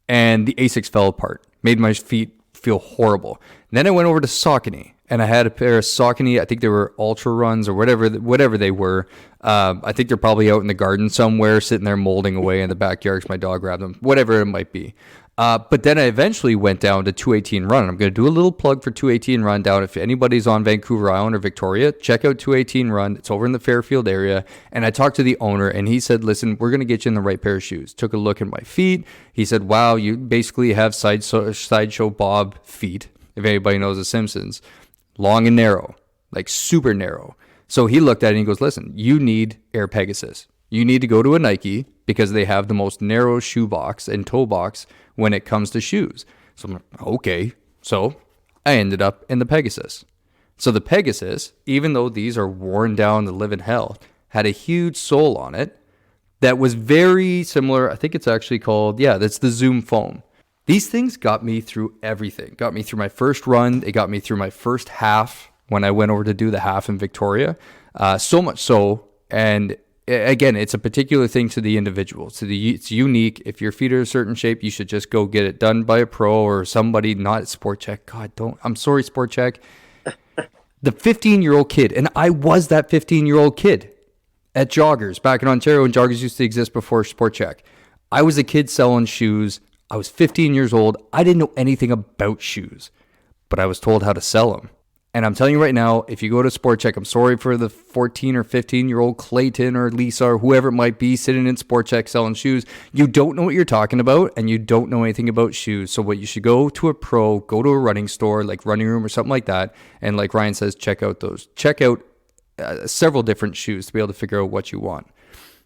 and the Asics fell apart. Made my feet feel horrible. Then I went over to Saucony, and I had a pair of Saucony. I think they were Ultra Runs or whatever they were. I think they're probably out in the garden somewhere, sitting there molding away in the backyard because my dog grabbed them, whatever it might be. But then I eventually went down to 218 Run. I'm going to do a little plug for 218 Run down. If anybody's on Vancouver Island or Victoria, check out 218 Run. It's over in the Fairfield area. And I talked to the owner, and he said, listen, we're going to get you in the right pair of shoes. Took a look at my feet. He said, wow, you basically have Sideshow Bob feet, if anybody knows The Simpsons. Long and narrow, like super narrow. So he looked at it and he goes, listen, you need Air Pegasus. You need to go to a Nike because they have the most narrow shoe box and toe box when it comes to shoes. So I'm like, okay. So I ended up in the Pegasus. So the Pegasus, even though these are worn down to living hell, had a huge sole on it that was very similar. I think it's actually called, that's the Zoom Foam. These things got me through everything. Got me through my first run. It got me through my first half when I went over to do the half in Victoria. So much so, and again, it's a particular thing to the individual. It's unique. If your feet are a certain shape, you should just go get it done by a pro or somebody not at Sport Check. God, I'm sorry, Sport Check. The 15-year-old kid, and I was that 15-year-old kid at Joggers back in Ontario when Joggers used to exist before Sport Check. I was a kid selling shoes. I was 15 years old. I didn't know anything about shoes, but I was told how to sell them. And I'm telling you right now, if you go to Sport Check, I'm sorry for the 14 or 15-year-old Clayton or Lisa or whoever it might be sitting in Sport Check selling shoes. You don't know what you're talking about, and you don't know anything about shoes. So what you should go to a pro, go to a running store like Running Room or something like that, and like Ryan says, check out several different shoes to be able to figure out what you want.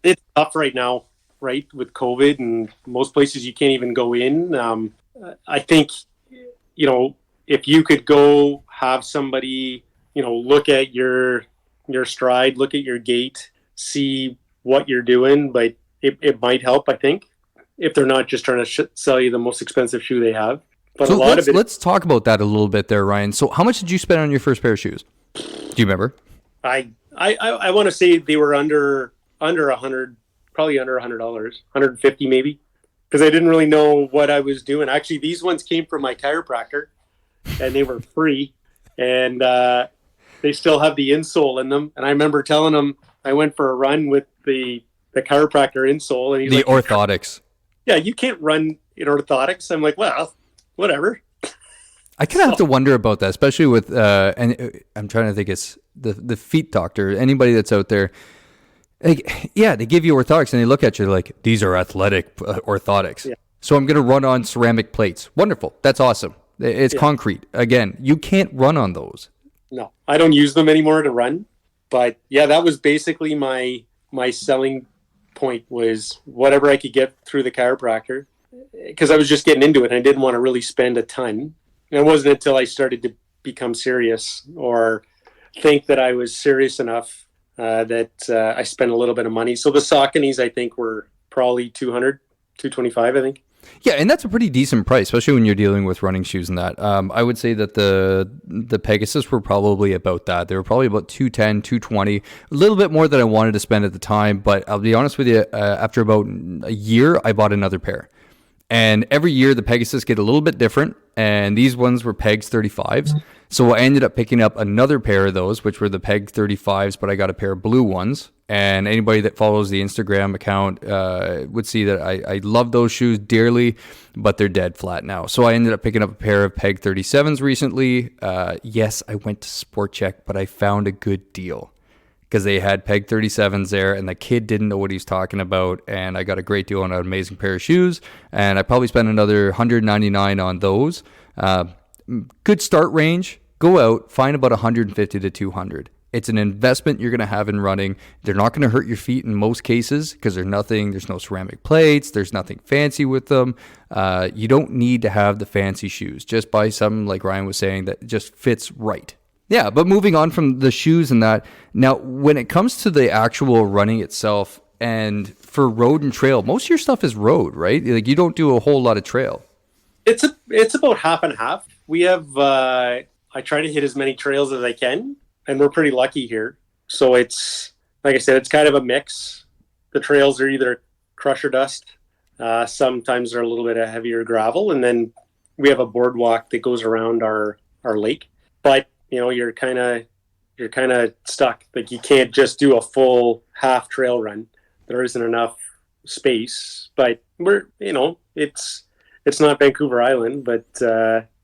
It's tough right now, right, with COVID, and most places you can't even go in. I think, if you could go have somebody, look at your stride, look at your gait, see what you're doing, but it might help, I think, if they're not just trying to sell you the most expensive shoe they have. But so let's talk about that a little bit there, Ryan. So how much did you spend on your first pair of shoes? Do you remember? I want to say they were under 100, probably under $100, 150 maybe, because I didn't really know what I was doing. Actually, these ones came from my chiropractor, and they were free, and they still have the insole in them. And I remember telling him I went for a run with the chiropractor insole, and he's like, orthotics. Yeah, you can't run in orthotics. I'm like, well, whatever. I kind of have to wonder about that, especially with, and I'm trying to think, it's the feet doctor, anybody that's out there. Like, yeah, they give you orthotics and they look at you like, these are athletic orthotics. Yeah. So I'm going to run on ceramic plates. Wonderful. That's awesome. It's concrete. Again, you can't run on those. No, I don't use them anymore to run. But yeah, that was basically my selling point, was whatever I could get through the chiropractor, because I was just getting into it and I didn't want to really spend a ton. And it wasn't until I started to become serious or think that I was serious enough that I spent a little bit of money. So the Sauconys, I think, were probably $200, $225, I think. Yeah, and that's a pretty decent price, especially when you're dealing with running shoes and that. I would say that the Pegasus were probably about that. They were probably about $210, $220, a little bit more than I wanted to spend at the time. But I'll be honest with you, after about a year, I bought another pair. And every year, the Pegasus get a little bit different. And these ones were Pegs 35s. So I ended up picking up another pair of those, which were the Peg 35s, but I got a pair of blue ones. And anybody that follows the Instagram account would see that I love those shoes dearly, but they're dead flat now. So I ended up picking up a pair of Peg 37s recently. Yes, I went to Sport Check, but I found a good deal because they had Peg 37s there, and the kid didn't know what he was talking about, and I got a great deal on an amazing pair of shoes, and I probably spent another $199 on those. Good start range. Go out, find about 150 to 200. It's an investment you're going to have in running. They're not going to hurt your feet in most cases because there's no ceramic plates. There's nothing fancy with them. You don't need to have the fancy shoes. Just buy something, like Ryan was saying, that just fits right. Yeah, but moving on from the shoes and that, now when it comes to the actual running itself and for road and trail, most of your stuff is road, right? Like you don't do a whole lot of trail. It's about half and half. We have, I try to hit as many trails as I can, and we're pretty lucky here. So it's, like I said, it's kind of a mix. The trails are either crusher dust. Sometimes they're a little bit of heavier gravel. And then we have a boardwalk that goes around our lake. But, you're kind of stuck. Like you can't just do a full half trail run. There isn't enough space. But we're, it's not Vancouver Island, but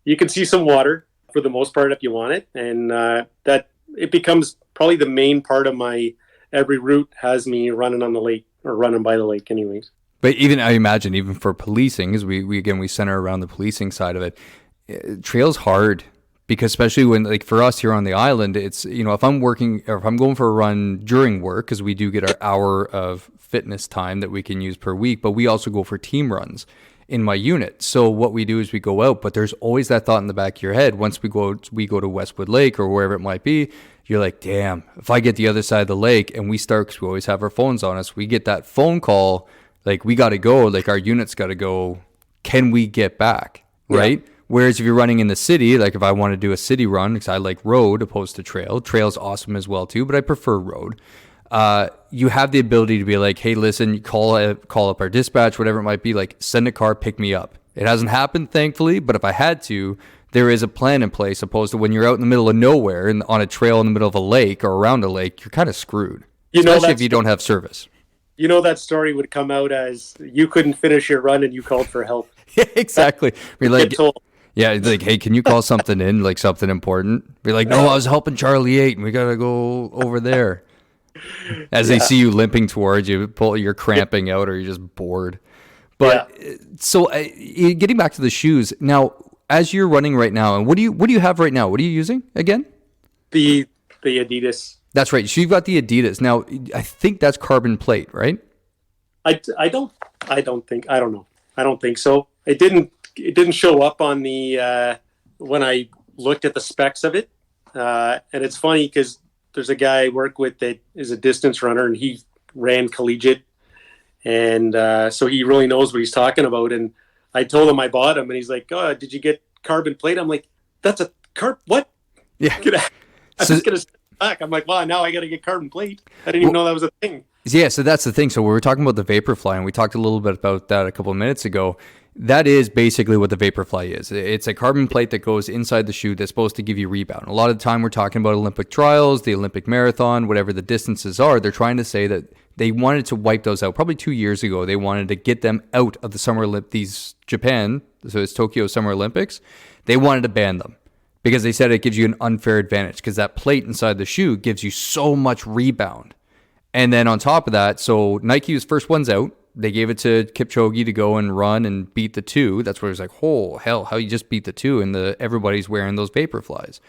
you can see some water for the most part if you want it. And that it becomes probably the main part of my every route has me running on the lake or running by the lake anyways. But even I imagine even for policing, because we center around the policing side of it, trail's hard because especially when like for us here on the island, it's, if I'm working or if I'm going for a run during work, because we do get our hour of fitness time that we can use per week, but we also go for team runs in my unit. So what we do is we go out, but there's always that thought in the back of your head. Once we go to Westwood Lake or wherever it might be, you're like, damn, if I get the other side of the lake and we start, because we always have our phones on us, we get that phone call, like we got to go, like our unit's got to go. Can we get back? Right. Yeah. Whereas if you're running in the city, like if I want to do a city run, because I like road opposed to trail, trail's awesome as well too, but I prefer road. You have the ability to be like, hey, listen, call up our dispatch, whatever it might be, like send a car, pick me up. It hasn't happened, thankfully, but if I had to, there is a plan in place, opposed to when you're out in the middle of nowhere and on a trail in the middle of a lake or around a lake, you're kind of screwed, especially if you don't have service. That story would come out as you couldn't finish your run and you called for help. Yeah, exactly. You're like, yeah, like, hey, can you call something in, like something important? Be like, no, I was helping Charlie 8 and we got to go over there. As they see you limping towards you, you're cramping out or you're just bored. But so getting back to the shoes now, as you're running right now, and what do you have right now? What are you using again? The Adidas. That's right. So you've got the Adidas. Now, I think that's carbon plate, right? I don't think so. It didn't show up on the when I looked at the specs of it. And it's funny because there's a guy I work with that is a distance runner and he ran collegiate. And so he really knows what he's talking about. And I told him I bought him and he's like, oh, did you get carbon plate? I'm like, that's a what? Yeah. I'm just going to step back. I'm like, wow, now I got to get carbon plate. I didn't even know that was a thing. Yeah, so that's the thing. So we were talking about the Vaporfly, and we talked a little bit about that a couple of minutes ago. That is basically what the Vaporfly is. It's a carbon plate that goes inside the shoe that's supposed to give you rebound. A lot of the time we're talking about Olympic trials, the Olympic marathon, whatever the distances are. They're trying to say that they wanted to wipe those out. Probably 2 years ago, they wanted to get them out of the Summer Olympics, Japan, so it's Tokyo Summer Olympics. They wanted to ban them because they said it gives you an unfair advantage because that plate inside the shoe gives you so much rebound. And then on top of that, so Nike was first ones out. They gave it to Kipchoge to go and run and beat the two. That's where it was like, oh, hell, how you just beat the two? And everybody's wearing those Vaporflies.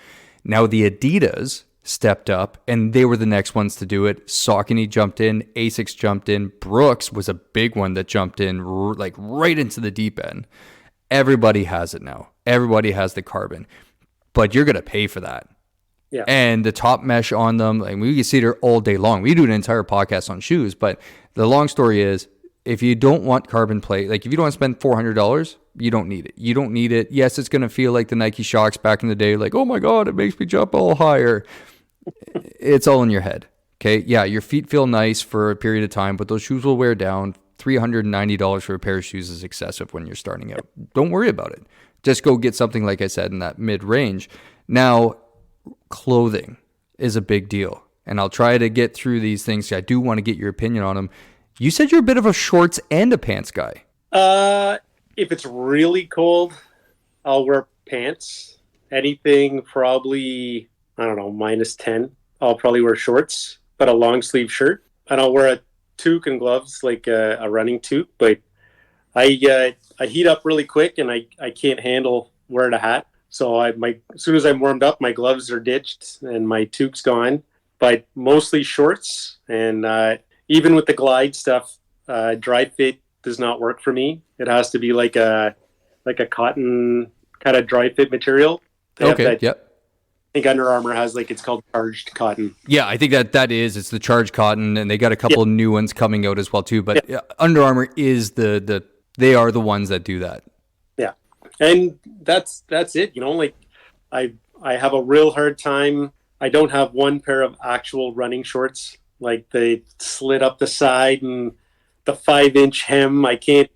Now the Adidas stepped up, and they were the next ones to do it. Saucony jumped in. Asics jumped in. Brooks was a big one that jumped in like right into the deep end. Everybody has it now. Everybody has the carbon. But you're going to pay for that. Yeah. And the top mesh on them, like we can sit here all day long. We do an entire podcast on shoes, but the long story is, if you don't want carbon plate, like if you don't want to spend $400, you don't need it. You don't need it. Yes, it's going to feel like the Nike Shocks back in the day, like, oh my God, it makes me jump all higher. It's all in your head. Okay. Yeah. Your feet feel nice for a period of time, but those shoes will wear down. $390 for a pair of shoes is excessive when you're starting out. Don't worry about it. Just go get something, like I said, in that mid range. Now, clothing is a big deal. and I'll try to get through these things. I do want to get your opinion on them. You said you're a bit of a shorts and a pants guy. If it's really cold, I'll wear pants. Anything probably, I don't know, -10, I'll probably wear shorts, but a long sleeve shirt. And I'll wear a toque and gloves, like a running toque. But I heat up really quick, and I can't handle wearing a hat. So as soon as I'm warmed up, my gloves are ditched and my toque's gone. But mostly shorts, and even with the Glide stuff, dry fit does not work for me. It has to be like a cotton kind of dry fit material. Okay. Yep. I think Under Armour has it's called charged cotton. Yeah, I think it's the charged cotton, and they got a couple of new ones coming out as well too. But Under Armour is they are the ones that do that. Yeah, and that's it. I have a real hard time. I don't have one pair of actual running shorts. They slit up the side and the 5-inch hem. I can't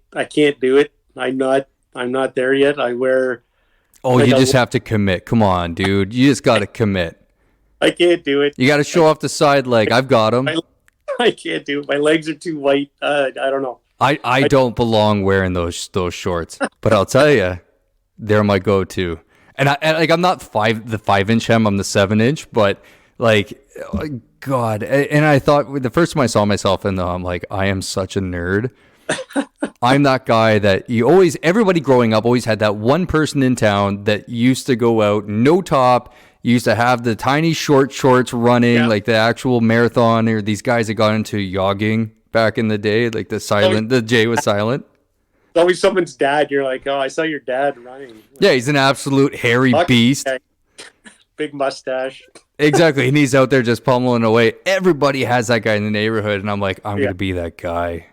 do it. I'm not there yet. I wear. Oh, you just have to commit. Come on, dude. You just got to commit. I can't do it. You got to show off the side leg. I've got them. I can't do it. My legs are too white. I don't know. I don't belong wearing those shorts, but I'll tell you, they're my go-to. And I'm not the 5-inch hem. I'm the 7-inch, but God. And I thought the first time I saw myself in them, I'm like, I am such a nerd. I'm that guy that everybody growing up always had that one person in town that used to go out, no top, used to have the tiny short shorts running, like the actual marathon, or these guys that got into jogging back in the day, the J was silent. It's always someone's dad. You're like, oh, I saw your dad running. Yeah, he's an absolute hairy beast. Big mustache. Exactly. And he's out there just pummeling away. Everybody has that guy in the neighborhood, and I'm like, I'm going to be that guy.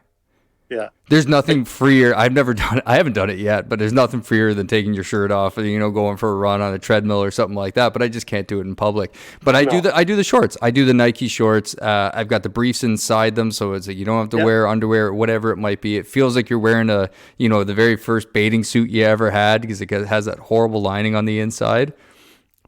Yeah. There's nothing freer. I've never done it. I haven't done it yet, but there's nothing freer than taking your shirt off and, going for a run on a treadmill or something like that. But I just can't do it in public. But I do the shorts. I do the Nike shorts. I've got the briefs inside them. So it's you don't have to wear underwear or whatever it might be. It feels like you're wearing the very first bathing suit you ever had, because it has that horrible lining on the inside.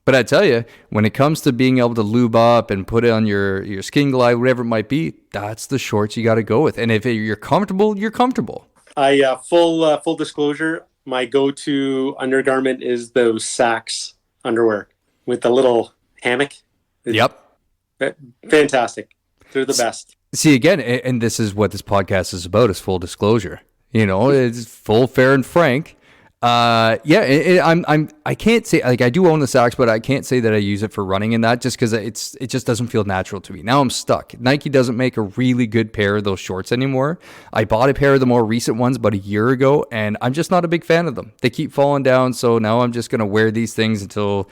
But I tell you, when it comes to being able to lube up and put it on your Skin Glide, whatever it might be, that's the shorts you got to go with. And if you're comfortable, you're comfortable. Full disclosure, my go-to undergarment is those Sax underwear with the little hammock. Yep. Fantastic. They're the best. See, again, and this is what this podcast is about, is full disclosure. It's full, fair, and frank. I can't say, I do own the Sax, but I can't say that I use it for running in that, just because it just doesn't feel natural to me. Now I'm stuck. Nike doesn't make a really good pair of those shorts anymore. I bought a pair of the more recent ones about a year ago, and I'm just not a big fan of them. They keep falling down, so now I'm just going to wear these things until,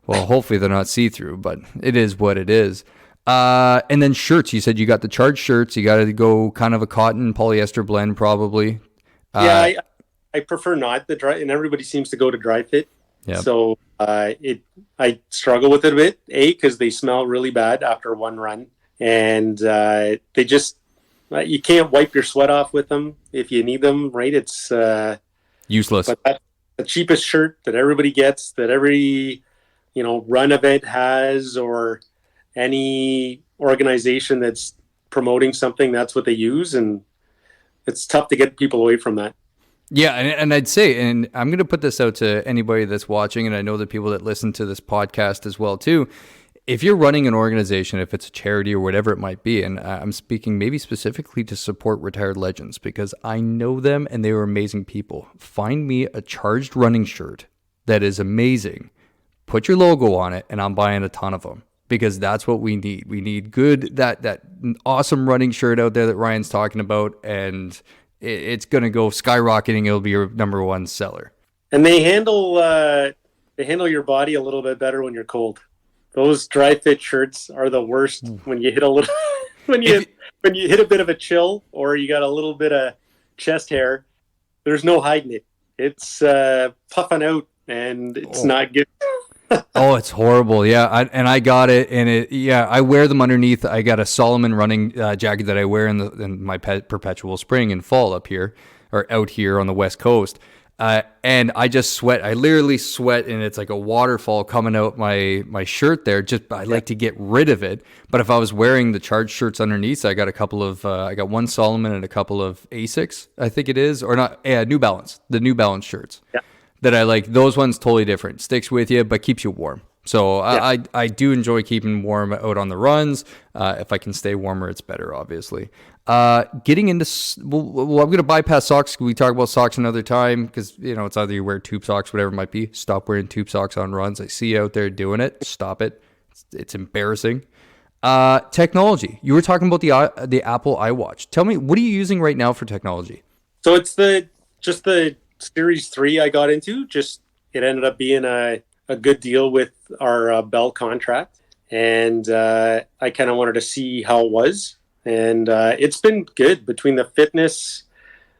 well, hopefully they're not see-through, but it is what it is. And then shirts, you said you got the charged shirts. You got to go kind of a cotton polyester blend probably. I prefer not the dry, and everybody seems to go to dry fit. Yep. So I struggle with it a bit, because they smell really bad after one run, and they just you can't wipe your sweat off with them if you need them, right? It's useless. But that's the cheapest shirt that everybody gets, that every run event has, or any organization that's promoting something, that's what they use, and it's tough to get people away from that. Yeah, and I'd say, and I'm going to put this out to anybody that's watching, and I know the people that listen to this podcast as well too. If you're running an organization, if it's a charity or whatever it might be, and I'm speaking maybe specifically to support retired legends, because I know them and they were amazing people. Find me a charged running shirt that is amazing. Put your logo on it, and I'm buying a ton of them, because that's what we need. We need good, that awesome running shirt out there that Ryan's talking about, and it's going to go skyrocketing. It'll be your number one seller. And they handle your body a little bit better when you're cold. Those dry fit shirts are the worst when you hit a little when you hit a bit of a chill, or you got a little bit of chest hair. There's no hiding it. It's puffing out, and it's not good. Oh, it's horrible. Yeah. I got it. And I wear them underneath. I got a Solomon running jacket that I wear in my perpetual spring and fall up here, or out here on the West Coast. And I just sweat. I literally sweat, and it's like a waterfall coming out my shirt there. Just I like to get rid of it. But if I was wearing the charged shirts underneath, so I got a couple of I got one Solomon and a couple of Asics, I think it is, or not. Yeah, New Balance, the New Balance shirts. Yeah. That I like. Those ones totally different. Sticks with you, but keeps you warm. So I do enjoy keeping warm out on the runs. If I can stay warmer, it's better, obviously. Getting into, well, I'm going to bypass socks. We talk about socks another time because, it's either you wear tube socks, whatever it might be. Stop wearing tube socks on runs. I see you out there doing it. Stop it. It's embarrassing. Technology. You were talking about the Apple iWatch. Tell me, what are you using right now for technology? So it's just the Series 3 I got into. It ended up being a good deal with our Bell contract. And I kind of wanted to see how it was. And it's been good between the fitness.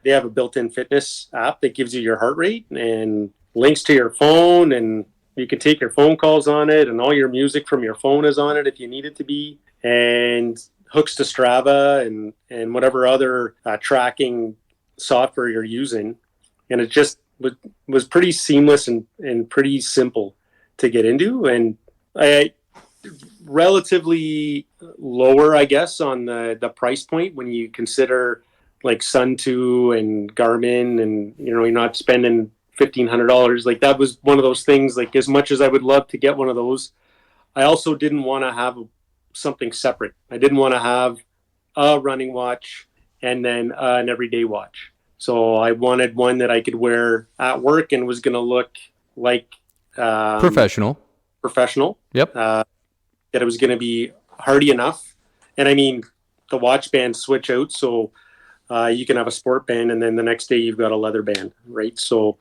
They have a built-in fitness app that gives you your heart rate and links to your phone. And you can take your phone calls on it. And all your music from your phone is on it if you need it to be. And hooks to Strava and whatever other tracking software you're using. And it just was pretty seamless and pretty simple to get into. And I relatively lower, I guess, on the price point when you consider like Sun2 and Garmin, and you're not spending $1,500. Like that was one of those things. Like as much as I would love to get one of those, I also didn't want to have something separate. I didn't want to have a running watch and then an everyday watch. So I wanted one that I could wear at work and was going to look like professional. Yep. That it was going to be hardy enough. And I mean, the watch bands switch out. So you can have a sport band and then the next day you've got a leather band, right? So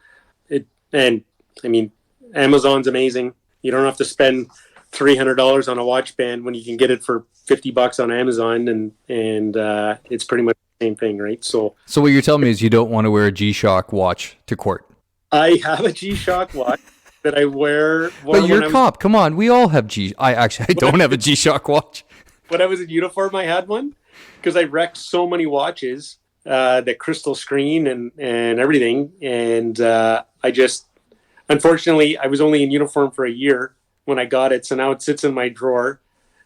Amazon's amazing. You don't have to spend $300 on a watch band when you can get it for $50 on Amazon and it's pretty much the same thing, right? So what you're telling me is you don't want to wear a G-Shock watch to court. I have a G-Shock watch that I wear. But you're a cop. Come on. We all have I don't have a G-Shock watch. When I was in uniform, I had one because I wrecked so many watches, the crystal screen and everything. And unfortunately, I was only in uniform for a year when I got it. So now it sits in my drawer.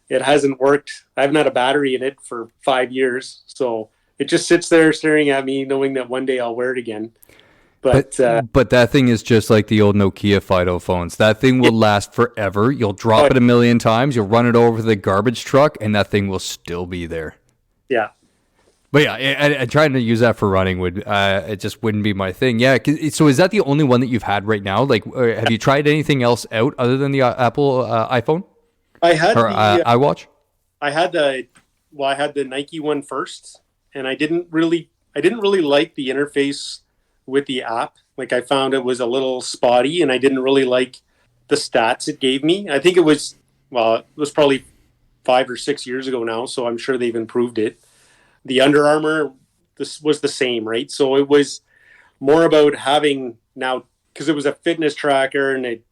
It hasn't worked. I haven't had a battery in it for 5 years. So it just sits there staring at me, knowing that one day I'll wear it again. But that thing is just like the old Nokia Fido phones. That thing will last forever. You'll drop it a million times. You'll run it over the garbage truck, and that thing will still be there. Yeah. But yeah, I trying to use that for running it just wouldn't be my thing. Yeah. So is that the only one that you've had right now? Like, have you tried anything else out other than the Apple iPhone? I had iWatch. I had the Nike one first, and I didn't really like the interface with the app. Like I found it was a little spotty and I didn't really like the stats it gave me. I think it was probably 5 or 6 years ago now, so I'm sure they've improved it. The Under Armour, this was the same, right? So it was more about having now, because it was a fitness tracker and it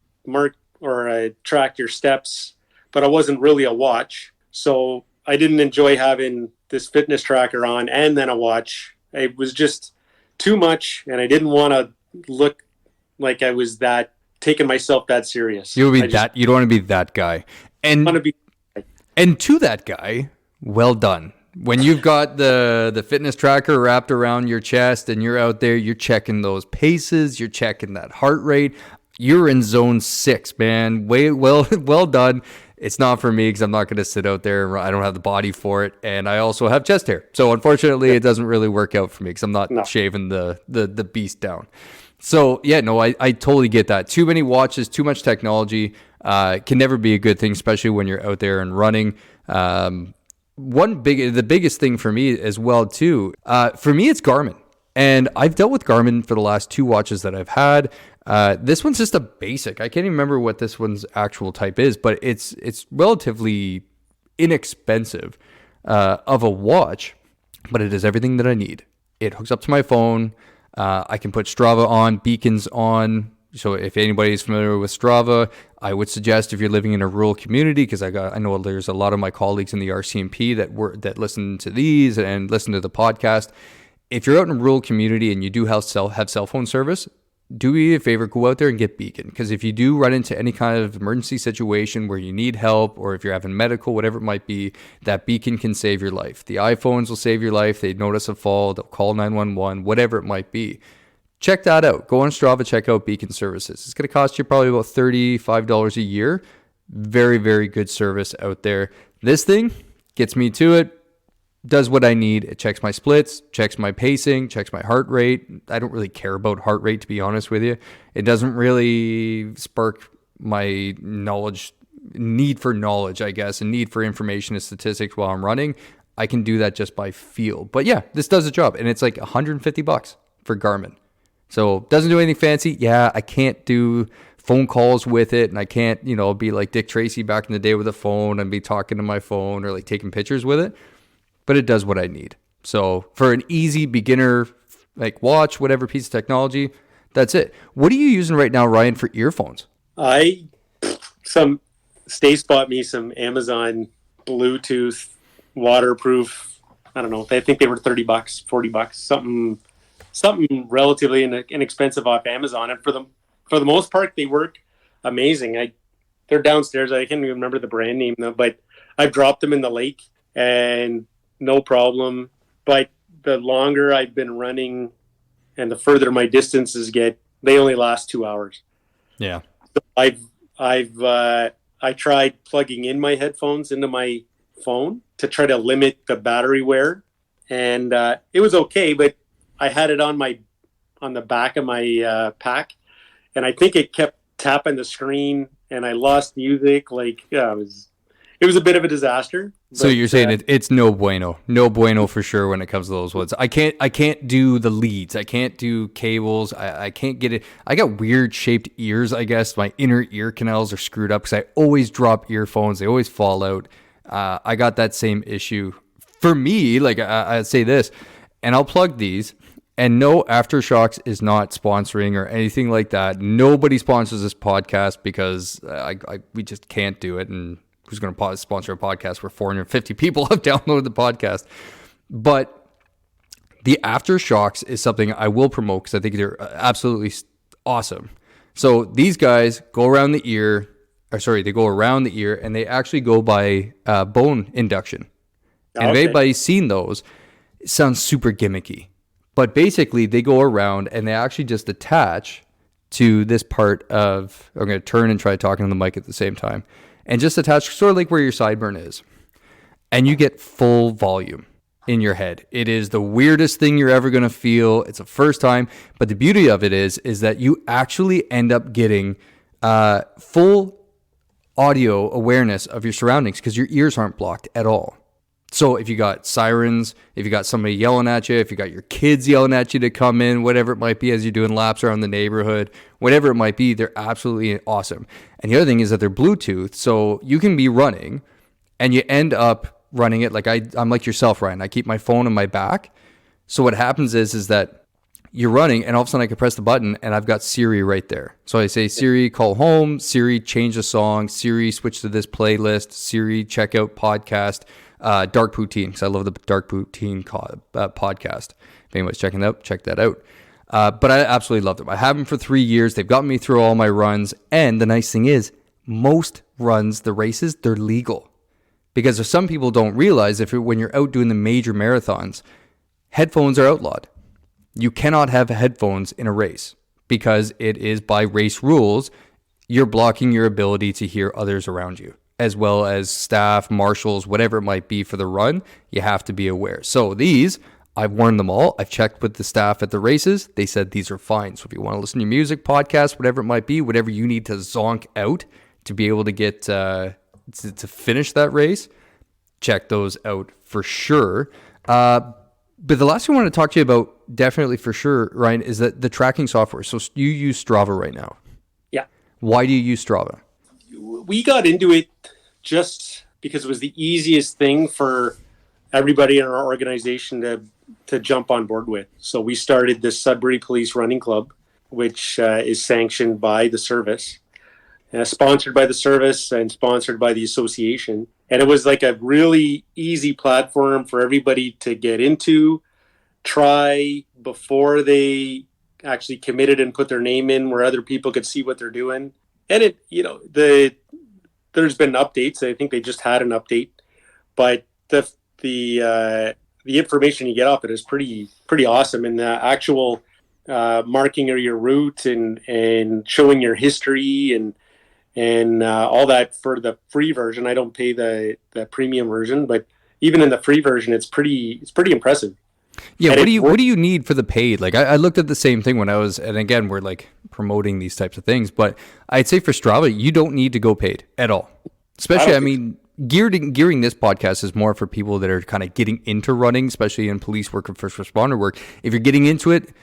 tracked your steps, but it wasn't really a watch. So I didn't enjoy having this fitness tracker on and then a watch. It was just too much, and I didn't want to look like I was taking myself that serious. You don't want to be that guy. And to that guy, well done. When you've got the fitness tracker wrapped around your chest and you're out there, you're checking those paces, you're checking that heart rate, you're in zone 6, man. Well done. It's not for me because I'm not going to sit out there. I don't have the body for it. And I also have chest hair. So unfortunately, it doesn't really work out for me because I'm not shaving the beast down. So yeah, no, I totally get that. Too many watches, too much technology can never be a good thing, especially when you're out there and running. The biggest thing for me as well too, for me, it's Garmin. And I've dealt with Garmin for the last 2 watches that I've had. This one's just a basic. I can't even remember what this one's actual type is, but it's relatively inexpensive of a watch, but it is everything that I need. It hooks up to my phone. I can put Strava on, beacons on. So if anybody's familiar with Strava, I would suggest if you're living in a rural community, because I know there's a lot of my colleagues in the RCMP that listen to these and listen to the podcast. If you're out in a rural community and you do have cell phone service, do me a favor, go out there and get Beacon. Because if you do run into any kind of emergency situation where you need help, or if you're having medical, whatever it might be, that Beacon can save your life. The iPhones will save your life. They notice a fall, they'll call 911, whatever it might be. Check that out. Go on Strava, check out Beacon services. It's going to cost you probably about $35 a year. Very, very good service out there. This thing gets me to it, does what I need. It checks my splits, checks my pacing, checks my heart rate. I don't really care about heart rate, to be honest with you. It doesn't really spark my need for knowledge, I guess, and need for information and statistics while I'm running. I can do that just by feel. But yeah, this does the job, and it's like $150 for Garmin. So doesn't do anything fancy. Yeah, I can't do phone calls with it, and I can't, be like Dick Tracy back in the day with a phone and be talking to my phone or like taking pictures with it. But it does what I need. So for an easy beginner, like watch, whatever piece of technology, that's it. What are you using right now, Ryan, for earphones? Stace bought me some Amazon Bluetooth waterproof. I don't know. I think they were $30, $40, something relatively inexpensive off Amazon. And for the most part, they work amazing. They're downstairs. I can't even remember the brand name though, but I've dropped them in the lake and no problem. But the longer I've been running and the further my distances get, they only last 2 hours. Yeah. So I tried plugging in my headphones into my phone to try to limit the battery wear, and it was okay, but I had it on the back of my pack, and I think it kept tapping the screen, and I lost music. It was a bit of a disaster. So you're saying it's no bueno for sure when it comes to those ones. I can't do the leads. I can't do cables. I can't get it. I got weird shaped ears, I guess. My inner ear canals are screwed up because I always drop earphones. They always fall out. I got that same issue. For me, I'd say this, and I'll plug these. And no, Aftershocks is not sponsoring or anything like that. Nobody sponsors this podcast because we just can't do it. And who's going to sponsor a podcast where 450 people have downloaded the podcast? But the Aftershocks is something I will promote because I think they're absolutely awesome. So these guys go around the ear, they go around the ear, and they actually go by bone induction. And if anybody's seen those, it sounds super gimmicky. But basically, they go around and they actually just attach to this part of, I'm going to turn and try talking to the mic at the same time, and just attach sort of like where your sideburn is. And you get full volume in your head. It is the weirdest thing you're ever going to feel. It's the first time. But the beauty of it is that you actually end up getting full audio awareness of your surroundings because your ears aren't blocked at all. So if you got sirens, if you got somebody yelling at you, if you got your kids yelling at you to come in, whatever it might be as you're doing laps around the neighborhood, whatever it might be, they're absolutely awesome. And the other thing is that they're Bluetooth, so you can be running and you end up running it like I'm like yourself, Ryan. I keep my phone on my back. So what happens is that you're running and all of a sudden I can press the button and I've got Siri right there. So I say, Siri, call home, Siri, change the song, Siri, switch to this playlist, Siri, check out podcast. Dark Poutine, because I love the Dark Poutine podcast. If anyone's checking it out, check that out. But I absolutely love them. I have them for 3 years. They've gotten me through all my runs. And the nice thing is, most runs, the races, they're legal. Because some people don't realize when you're out doing the major marathons, headphones are outlawed. You cannot have headphones in a race because it is by race rules. You're blocking your ability to hear others around you, as well as staff, marshals, whatever it might be for the run. You have to be aware. So these, I've worn them all. I've checked with the staff at the races. They said these are fine. So if you want to listen to music, podcast, whatever it might be, whatever you need to zonk out to be able to get to finish that race, check those out for sure. But the last thing I want to talk to you about, definitely for sure, Ryan, is that the tracking software. So you use Strava right now. Yeah. Why do you use Strava? We got into it just because it was the easiest thing for everybody in our organization to jump on board with. So we started the Sudbury Police Running Club, which is sanctioned by the service, sponsored by the service and sponsored by the association. And it was like a really easy platform for everybody to get into, try before they actually committed and put their name in where other people could see what they're doing. And there's been updates. I think they just had an update, but the information you get off it is pretty awesome. And the actual marking of your route and showing your history and all that for the free version. I don't pay the premium version, but even in the free version, it's pretty impressive. Yeah, what do you need for the paid? Like I looked at the same thing when I was, and again, we're like promoting these types of things, but I'd say for Strava, you don't need to go paid at all. Especially, I mean, gearing this podcast is more for people that are kind of getting into running, especially in police work and first responder work. If you're getting into it,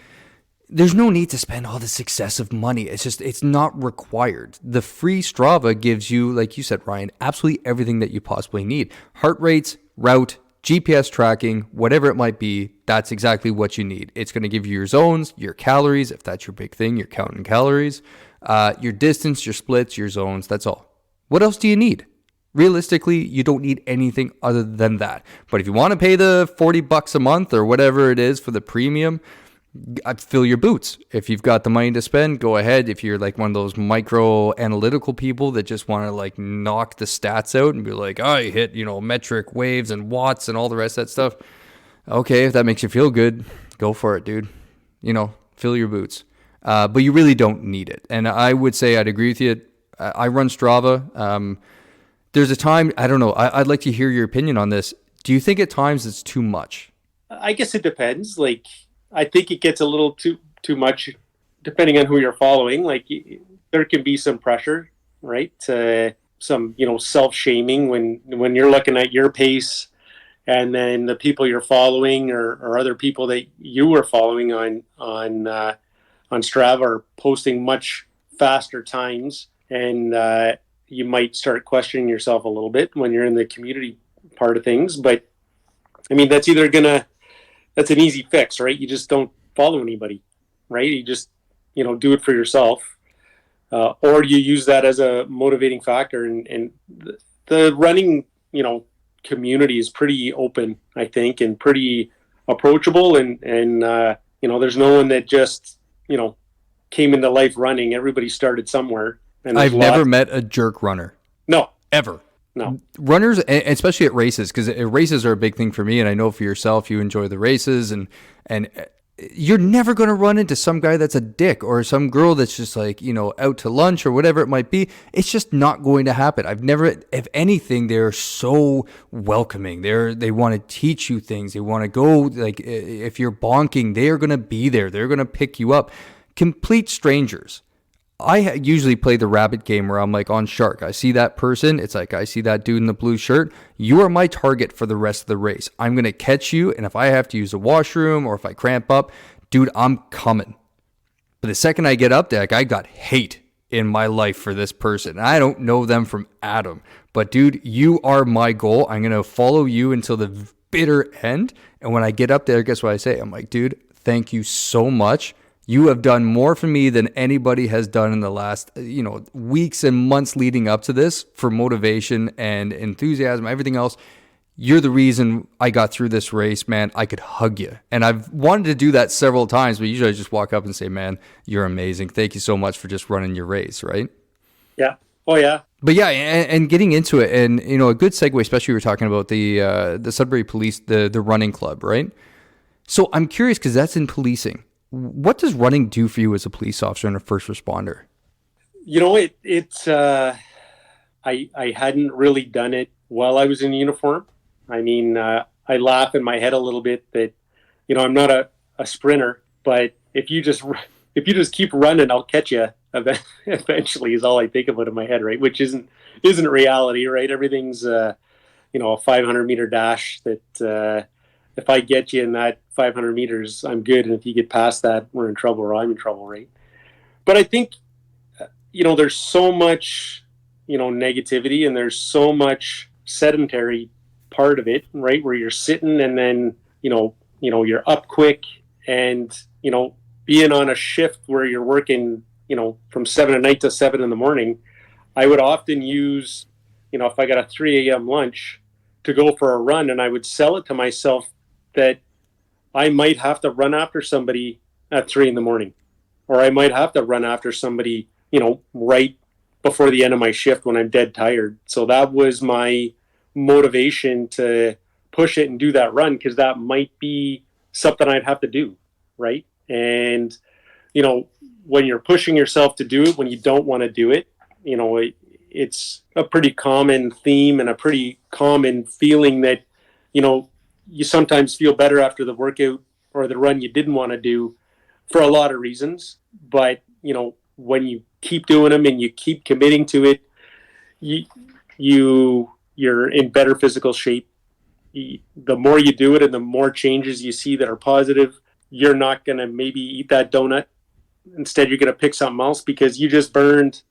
there's no need to spend all this excessive money. It's not required. The free Strava gives you, like you said, Ryan, absolutely everything that you possibly need. Heart rates, route, GPS tracking, whatever it might be, that's exactly what you need. It's going to give you your zones, your calories, if that's your big thing, you're counting calories, your distance, your splits, your zones, that's all. What else do you need? Realistically, you don't need anything other than that. But if you want to pay the $40 a month or whatever it is for the premium, fill your boots. If you've got the money to spend, go ahead. If you're like one of those micro analytical people that just want to like knock the stats out and be like, oh, I hit, metric waves and watts and all the rest of that stuff. Okay, if that makes you feel good, go for it, dude. Fill your boots. But you really don't need it. And I would say I'd agree with you. I run Strava. There's a time, I don't know, I'd like to hear your opinion on this. Do you think at times it's too much? I guess it depends. Like, I think it gets a little too much depending on who you're following. Like, there can be some pressure, right? Some, self-shaming when you're looking at your pace, and then the people you're following or other people that you were following on Strava are posting much faster times, and you might start questioning yourself a little bit when you're in the community part of things. But I mean, that's an easy fix, right? You just don't follow anybody, right? You just, do it for yourself. Or you use that as a motivating factor. And the running, community is pretty open, I think, and pretty approachable. And there's no one that just, came into life running. Everybody started somewhere. And I've never met a jerk runner. No. Ever. No. Runners, especially at races, because races are a big thing for me, and I know for yourself, you enjoy the races, and you're never going to run into some guy that's a dick or some girl that's just like, out to lunch or whatever it might be. It's just not going to happen. I've never, if anything, they're so welcoming. They want to teach you things. They want to go, like, if you're bonking, they are going to be there. They're going to pick you up. Complete strangers. I usually play the rabbit game where I'm like on shark. I see that person. It's like, I see that dude in the blue shirt. You are my target for the rest of the race. I'm going to catch you. And if I have to use a washroom or if I cramp up, dude, I'm coming. But the second I get up there, like, I got hate in my life for this person. I don't know them from Adam. But dude, you are my goal. I'm going to follow you until the bitter end. And when I get up there, guess what I say? I'm like, dude, thank you so much. You have done more for me than anybody has done in the last, weeks and months leading up to this for motivation and enthusiasm, everything else. You're the reason I got through this race, man. I could hug you. And I've wanted to do that several times, but usually I just walk up and say, man, you're amazing. Thank you so much for just running your race, right? Yeah. Oh, yeah. But yeah, and getting into it, and, a good segue, especially we were talking about the Sudbury Police, the running club, right? So I'm curious, because that's in policing. What does running do for you as a police officer and a first responder? I hadn't really done it while I was in uniform. I mean, I laugh in my head a little bit that, I'm not a sprinter, but if you just keep running, I'll catch you eventually is all I think about in my head, right? Which isn't reality, right? Everything's, a 500 meter dash that, if I get you in that 500 meters, I'm good. And if you get past that, we're in trouble, or I'm in trouble, right? But I think, there's so much, negativity, and there's so much sedentary part of it, right? Where you're sitting and then, you're up quick, and, being on a shift where you're working, from 7 at night to 7 in the morning, I would often use, if I got a 3 a.m. lunch, to go for a run, and I would sell it to myself that I might have to run after somebody at 3 in the morning. or I might have to run after somebody, right before the end of my shift when I'm dead tired. So that was my motivation to push it and do that run, because that might be something I'd have to do, right? And when you're pushing yourself to do it when you don't want to do it, it's a pretty common theme and a pretty common feeling that you sometimes feel better after the workout or the run you didn't want to do for a lot of reasons. But when you keep doing them and you keep committing to it, you're in better physical shape. The more you do it and the more changes you see that are positive, you're not going to maybe eat that donut. Instead, you're going to pick something else because you just burned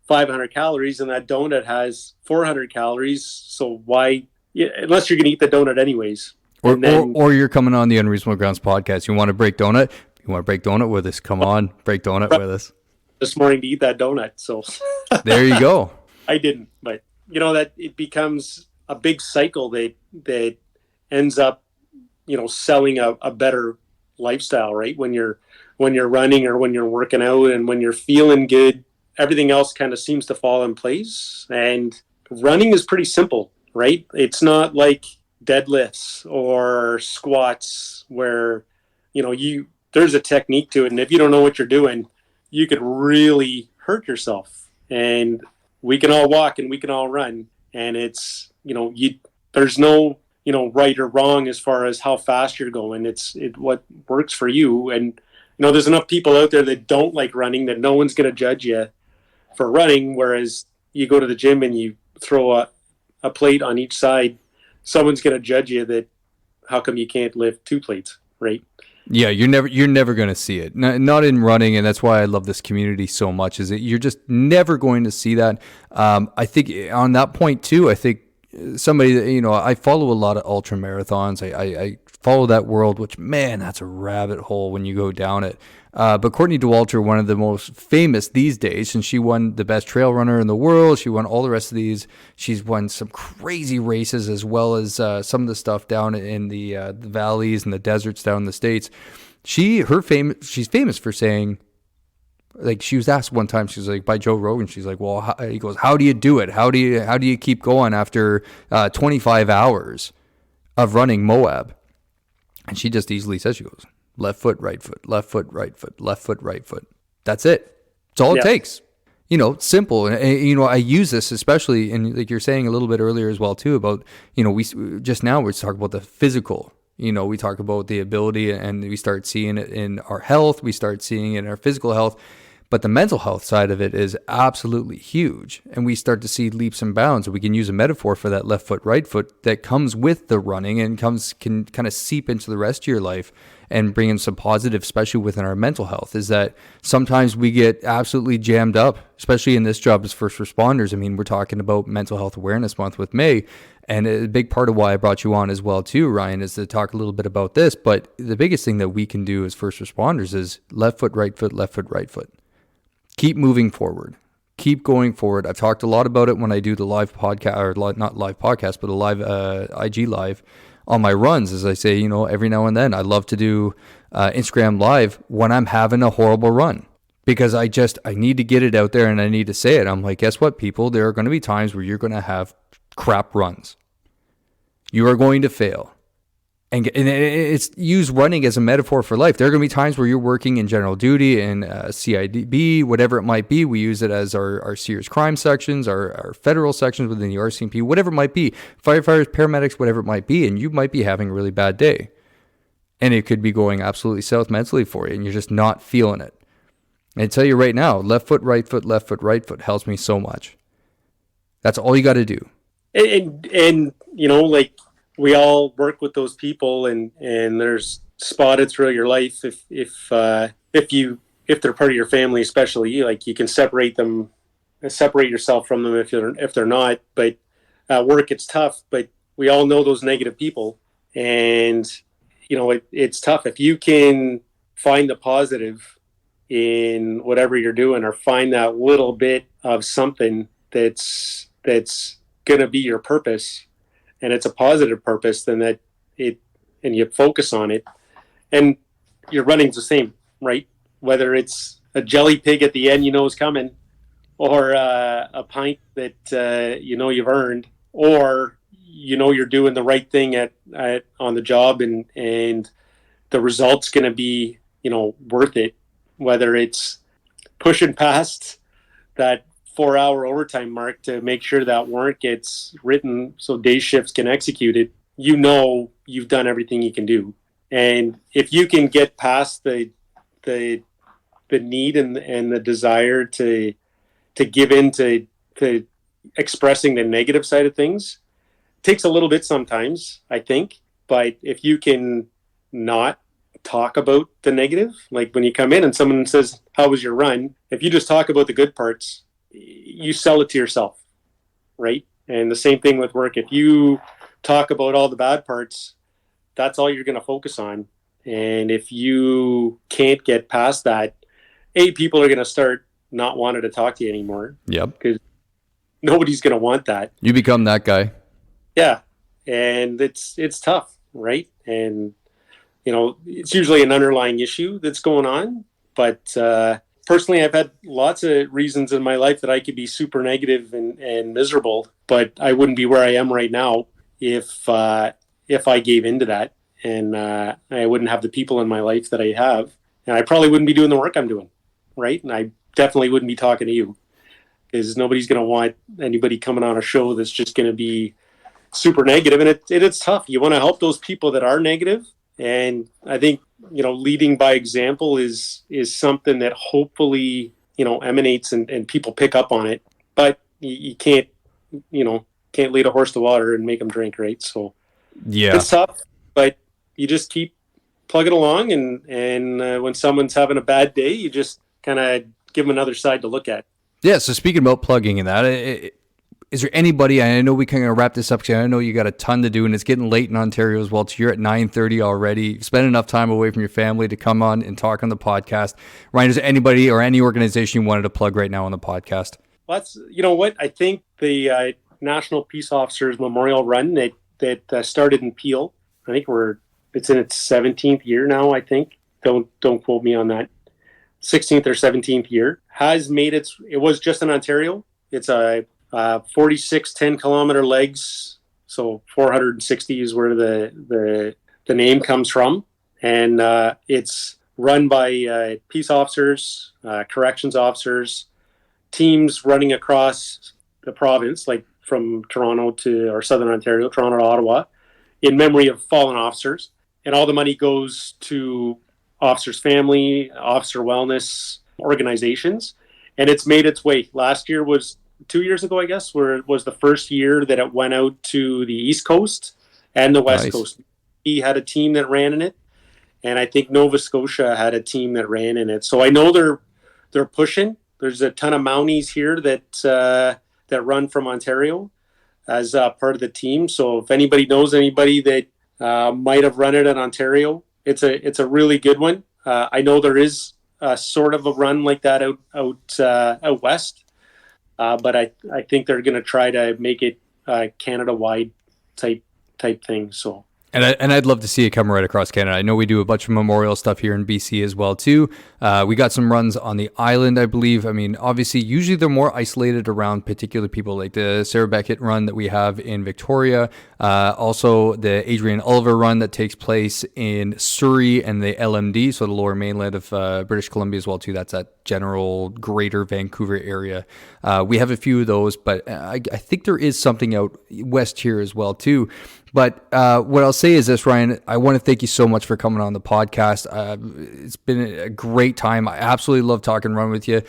500 calories and that donut has 400 calories. So why, unless you're going to eat the donut anyways. Or you're coming on the Unreasonable Grounds podcast. You want to break donut? You want to break donut with us? Come on, break donut with us. This morning to eat that donut. So there you go. I didn't, but that it becomes a big cycle that ends up, selling a better lifestyle, right? When you're running or when you're working out and when you're feeling good, everything else kind of seems to fall in place. And running is pretty simple, right? It's not like deadlifts or squats where, there's a technique to it. And if you don't know what you're doing, you could really hurt yourself. And we can all walk and we can all run. And it's, there's no, right or wrong as far as how fast you're going. It's what works for you. And, there's enough people out there that don't like running that no one's going to judge you for running. Whereas you go to the gym and you throw a plate on each side, someone's going to judge you that how come you can't lift 2 plates, right? Yeah, you're never going to see it. Not in running, and that's why I love this community so much, is that you're just never going to see that. I think on that point too, I think somebody that, I follow a lot of ultra marathons. I follow that world, which, man, that's a rabbit hole when you go down it. But Courtney Dewalter, one of the most famous these days, and she won the best trail runner in the world. She won all the rest of these. She's won some crazy races, as well as some of the stuff down in the valleys and the deserts down in the States. She's famous for saying, like, she was asked one time, she's like, by Joe Rogan, she's like, well, he goes, how do you do it? How do you keep going after 25 hours of running Moab? And she just easily says, she goes, left foot, right foot, left foot, right foot, left foot, right foot. That's it. It's all it takes. Simple. And, I use this especially, and like you're saying a little bit earlier as well too, about, we just now we're talking about the physical. We talk about the ability, and we start seeing it in our health. We start seeing it in our physical health. But the mental health side of it is absolutely huge. And we start to see leaps and bounds. We can use a metaphor for that left foot, right foot that comes with the running and can kind of seep into the rest of your life and bring in some positive, especially within our mental health, is that sometimes we get absolutely jammed up, especially in this job as first responders. I mean, we're talking about Mental Health Awareness Month with May. And a big part of why I brought you on as well too, Ryan, is to talk a little bit about this. But the biggest thing that we can do as first responders is left foot, right foot, left foot, right foot. Keep moving forward. Keep going forward. I've talked a lot about it when I do the live podcast, or not live podcast, but a live IG live on my runs. As I say, every now and then I love to do Instagram live when I'm having a horrible run, because I need to get it out there and I need to say it. I'm like, guess what, people? There are going to be times where you're going to have crap runs. You are going to fail. And it's use running as a metaphor for life. There are going to be times where you're working in general duty and CIDB, whatever it might be. We use it as our serious crime sections, our federal sections within the RCMP, whatever it might be, firefighters, paramedics, whatever it might be. And you might be having a really bad day. And it could be going absolutely south mentally for you, and you're just not feeling it. And I tell you right now, left foot, right foot, left foot, right foot helps me so much. That's all you got to do. And like, we all work with those people, and there's spotted throughout your life. If they're part of your family, especially, like, you can separate yourself from them if they're not. But at work, it's tough. But we all know those negative people, and it's tough. If you can find the positive in whatever you're doing, or find that little bit of something that's going to be your purpose, and it's a positive purpose, then and you focus on it, and your running's the same, right? Whether it's a jelly pig at the end is coming, or a pint that you've earned, or you're doing the right thing at on the job, and the result's going to be worth it, whether it's pushing past that 4-hour overtime mark to make sure that warrant gets written so day shifts can execute it. You've done everything you can do, and if you can get past the need and the desire to give in to expressing the negative side of things, it takes a little bit sometimes, I think. But if you can not talk about the negative, like when you come in and someone says, "How was your run?" If you just talk about the good parts, you sell it to yourself, right? And the same thing with work. If you talk about all the bad parts, that's all you're going to focus on. And if you can't get past that, people are going to start not wanting to talk to you anymore. Yep. Because nobody's going to want that. You become that guy. Yeah. And it's tough, right? And, it's usually an underlying issue that's going on. But personally, I've had lots of reasons in my life that I could be super negative and miserable, but I wouldn't be where I am right now if I gave into that. And I wouldn't have the people in my life that I have. And I probably wouldn't be doing the work I'm doing, right? And I definitely wouldn't be talking to you, because nobody's going to want anybody coming on a show that's just going to be super negative. And it's tough. You want to help those people that are negative. And I think, leading by example is something that hopefully, emanates and people pick up on it. But you can't lead a horse to water and make them drink, right? So yeah, it's tough, but you just keep plugging along. And when someone's having a bad day, you just kind of give them another side to look at. Yeah. So speaking about plugging and that, is there anybody, I know we kind of wrap this up because I know you got a ton to do and it's getting late in Ontario as well. So you're at 9:30 already. Spend enough time away from your family to come on and talk on the podcast. Ryan, is there anybody or any organization you wanted to plug right now on the podcast? Well, that's, what I think the National Peace Officers Memorial Run that started in Peel. I think it's in its 17th year now, I think. Don't quote me on that. 16th or 17th year has made it was just in Ontario. It's a 46 10-kilometer legs, so 460 is where the name comes from, and it's run by peace officers, corrections officers, teams running across the province, like from Toronto or Southern Ontario, Toronto to Ottawa, in memory of fallen officers. And all the money goes to officers' family, officer wellness organizations, and it's made its way. Last year was 2 years ago, I guess, where it was the first year that it went out to the East Coast and the West Coast. He had a team that ran in it, and I think Nova Scotia had a team that ran in it. So I know they're pushing. There's a ton of Mounties here that run from Ontario as part of the team. So if anybody knows anybody that might have run it in Ontario, it's a really good one. I know there is sort of a run like that out west. But I think they're going to try to make it Canada-wide type thing. So. And I'd love to see it come right across Canada. I know we do a bunch of memorial stuff here in BC as well too. We got some runs on the island, I believe. I mean, obviously, usually they're more isolated around particular people, like the Sarah Beckett run that we have in Victoria. Also, the Adrian Oliver run that takes place in Surrey and the LMD, so the Lower Mainland of British Columbia as well too. That's that general Greater Vancouver area. We have a few of those, but I think there is something out west here as well too. But what I'll say is this, Ryan, I want to thank you so much for coming on the podcast. It's been a great time. I absolutely love talking run with you.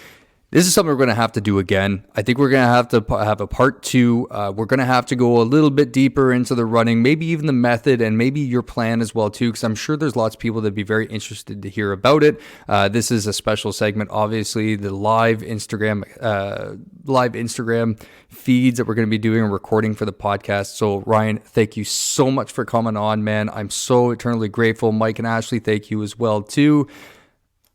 This is something we're going to have to do again. I think we're going to have a part two. We're going to have to go a little bit deeper into the running, maybe even the method and maybe your plan as well too, because I'm sure there's lots of people that'd be very interested to hear about it. This is a special segment, obviously, the live Instagram feeds that we're going to be doing and recording for the podcast. So Ryan, thank you so much for coming on, man. I'm so eternally grateful. Mike and Ashley, thank you as well too.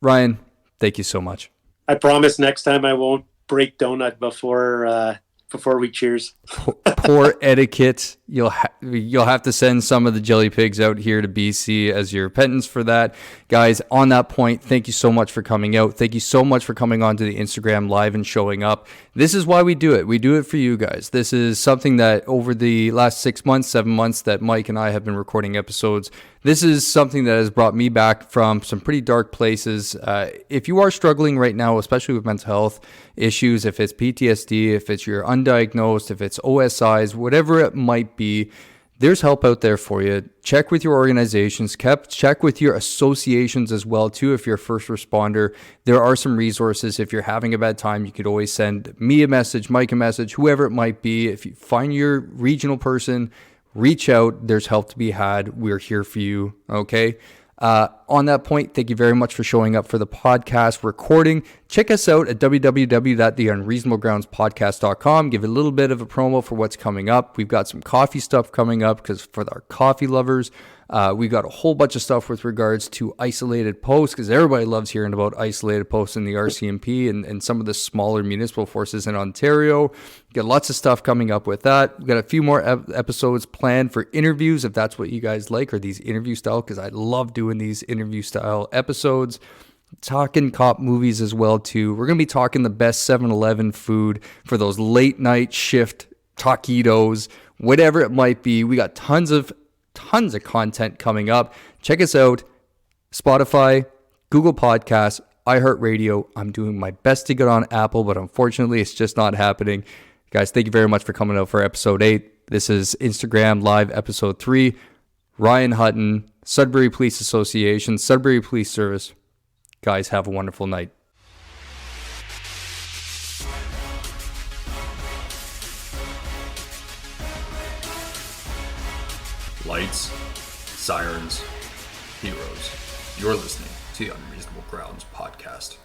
Ryan, thank you so much. I promise next time I won't break donut before we cheers. Poor etiquette. you'll have to send some of the jelly pigs out here to BC as your penance for that. Guys, on that point, thank you so much for coming out. Thank you so much for coming onto the Instagram live and showing up. This is why we do it. We do it for you guys. This is something that over the last 6 months, 7 months that Mike and I have been recording episodes, this is something that has brought me back from some pretty dark places. If you are struggling right now, especially with mental health issues, if it's PTSD, if it's you're undiagnosed, if it's OSIs, whatever it might be, there's help out there for you. Check with your organizations, check with your associations as well too. If you're a first responder, there are some resources. If you're having a bad time, you could always send me a message, Mike a message, whoever it might be. If you find your regional person, reach out. There's help to be had. We're here for you. Okay. On that point, thank you very much for showing up for the podcast recording. Check us out at www.theunreasonablegroundspodcast.com. Give a little bit of a promo for what's coming up. We've got some coffee stuff coming up because for our coffee lovers, we got a whole bunch of stuff with regards to isolated posts because everybody loves hearing about isolated posts in the RCMP and some of the smaller municipal forces in Ontario. Got lots of stuff coming up with that. We've got a few more episodes planned for interviews if that's what you guys like, or these interview style, because I love doing these interview style episodes. Talking cop movies as well too. We're going to be talking the best 7-Eleven food for those late night shift taquitos, whatever it might be. We got tons of content coming up. Check us out. Spotify, Google Podcasts, iHeartRadio. I'm doing my best to get on Apple, but unfortunately it's just not happening. Guys, thank you very much for coming out for episode 8. This is Instagram Live episode 3. Ryan Hutton, Sudbury Police Association, Sudbury Police Service. Guys, have a wonderful night. Lights, sirens, heroes. You're listening to the Unreasonable Grounds podcast.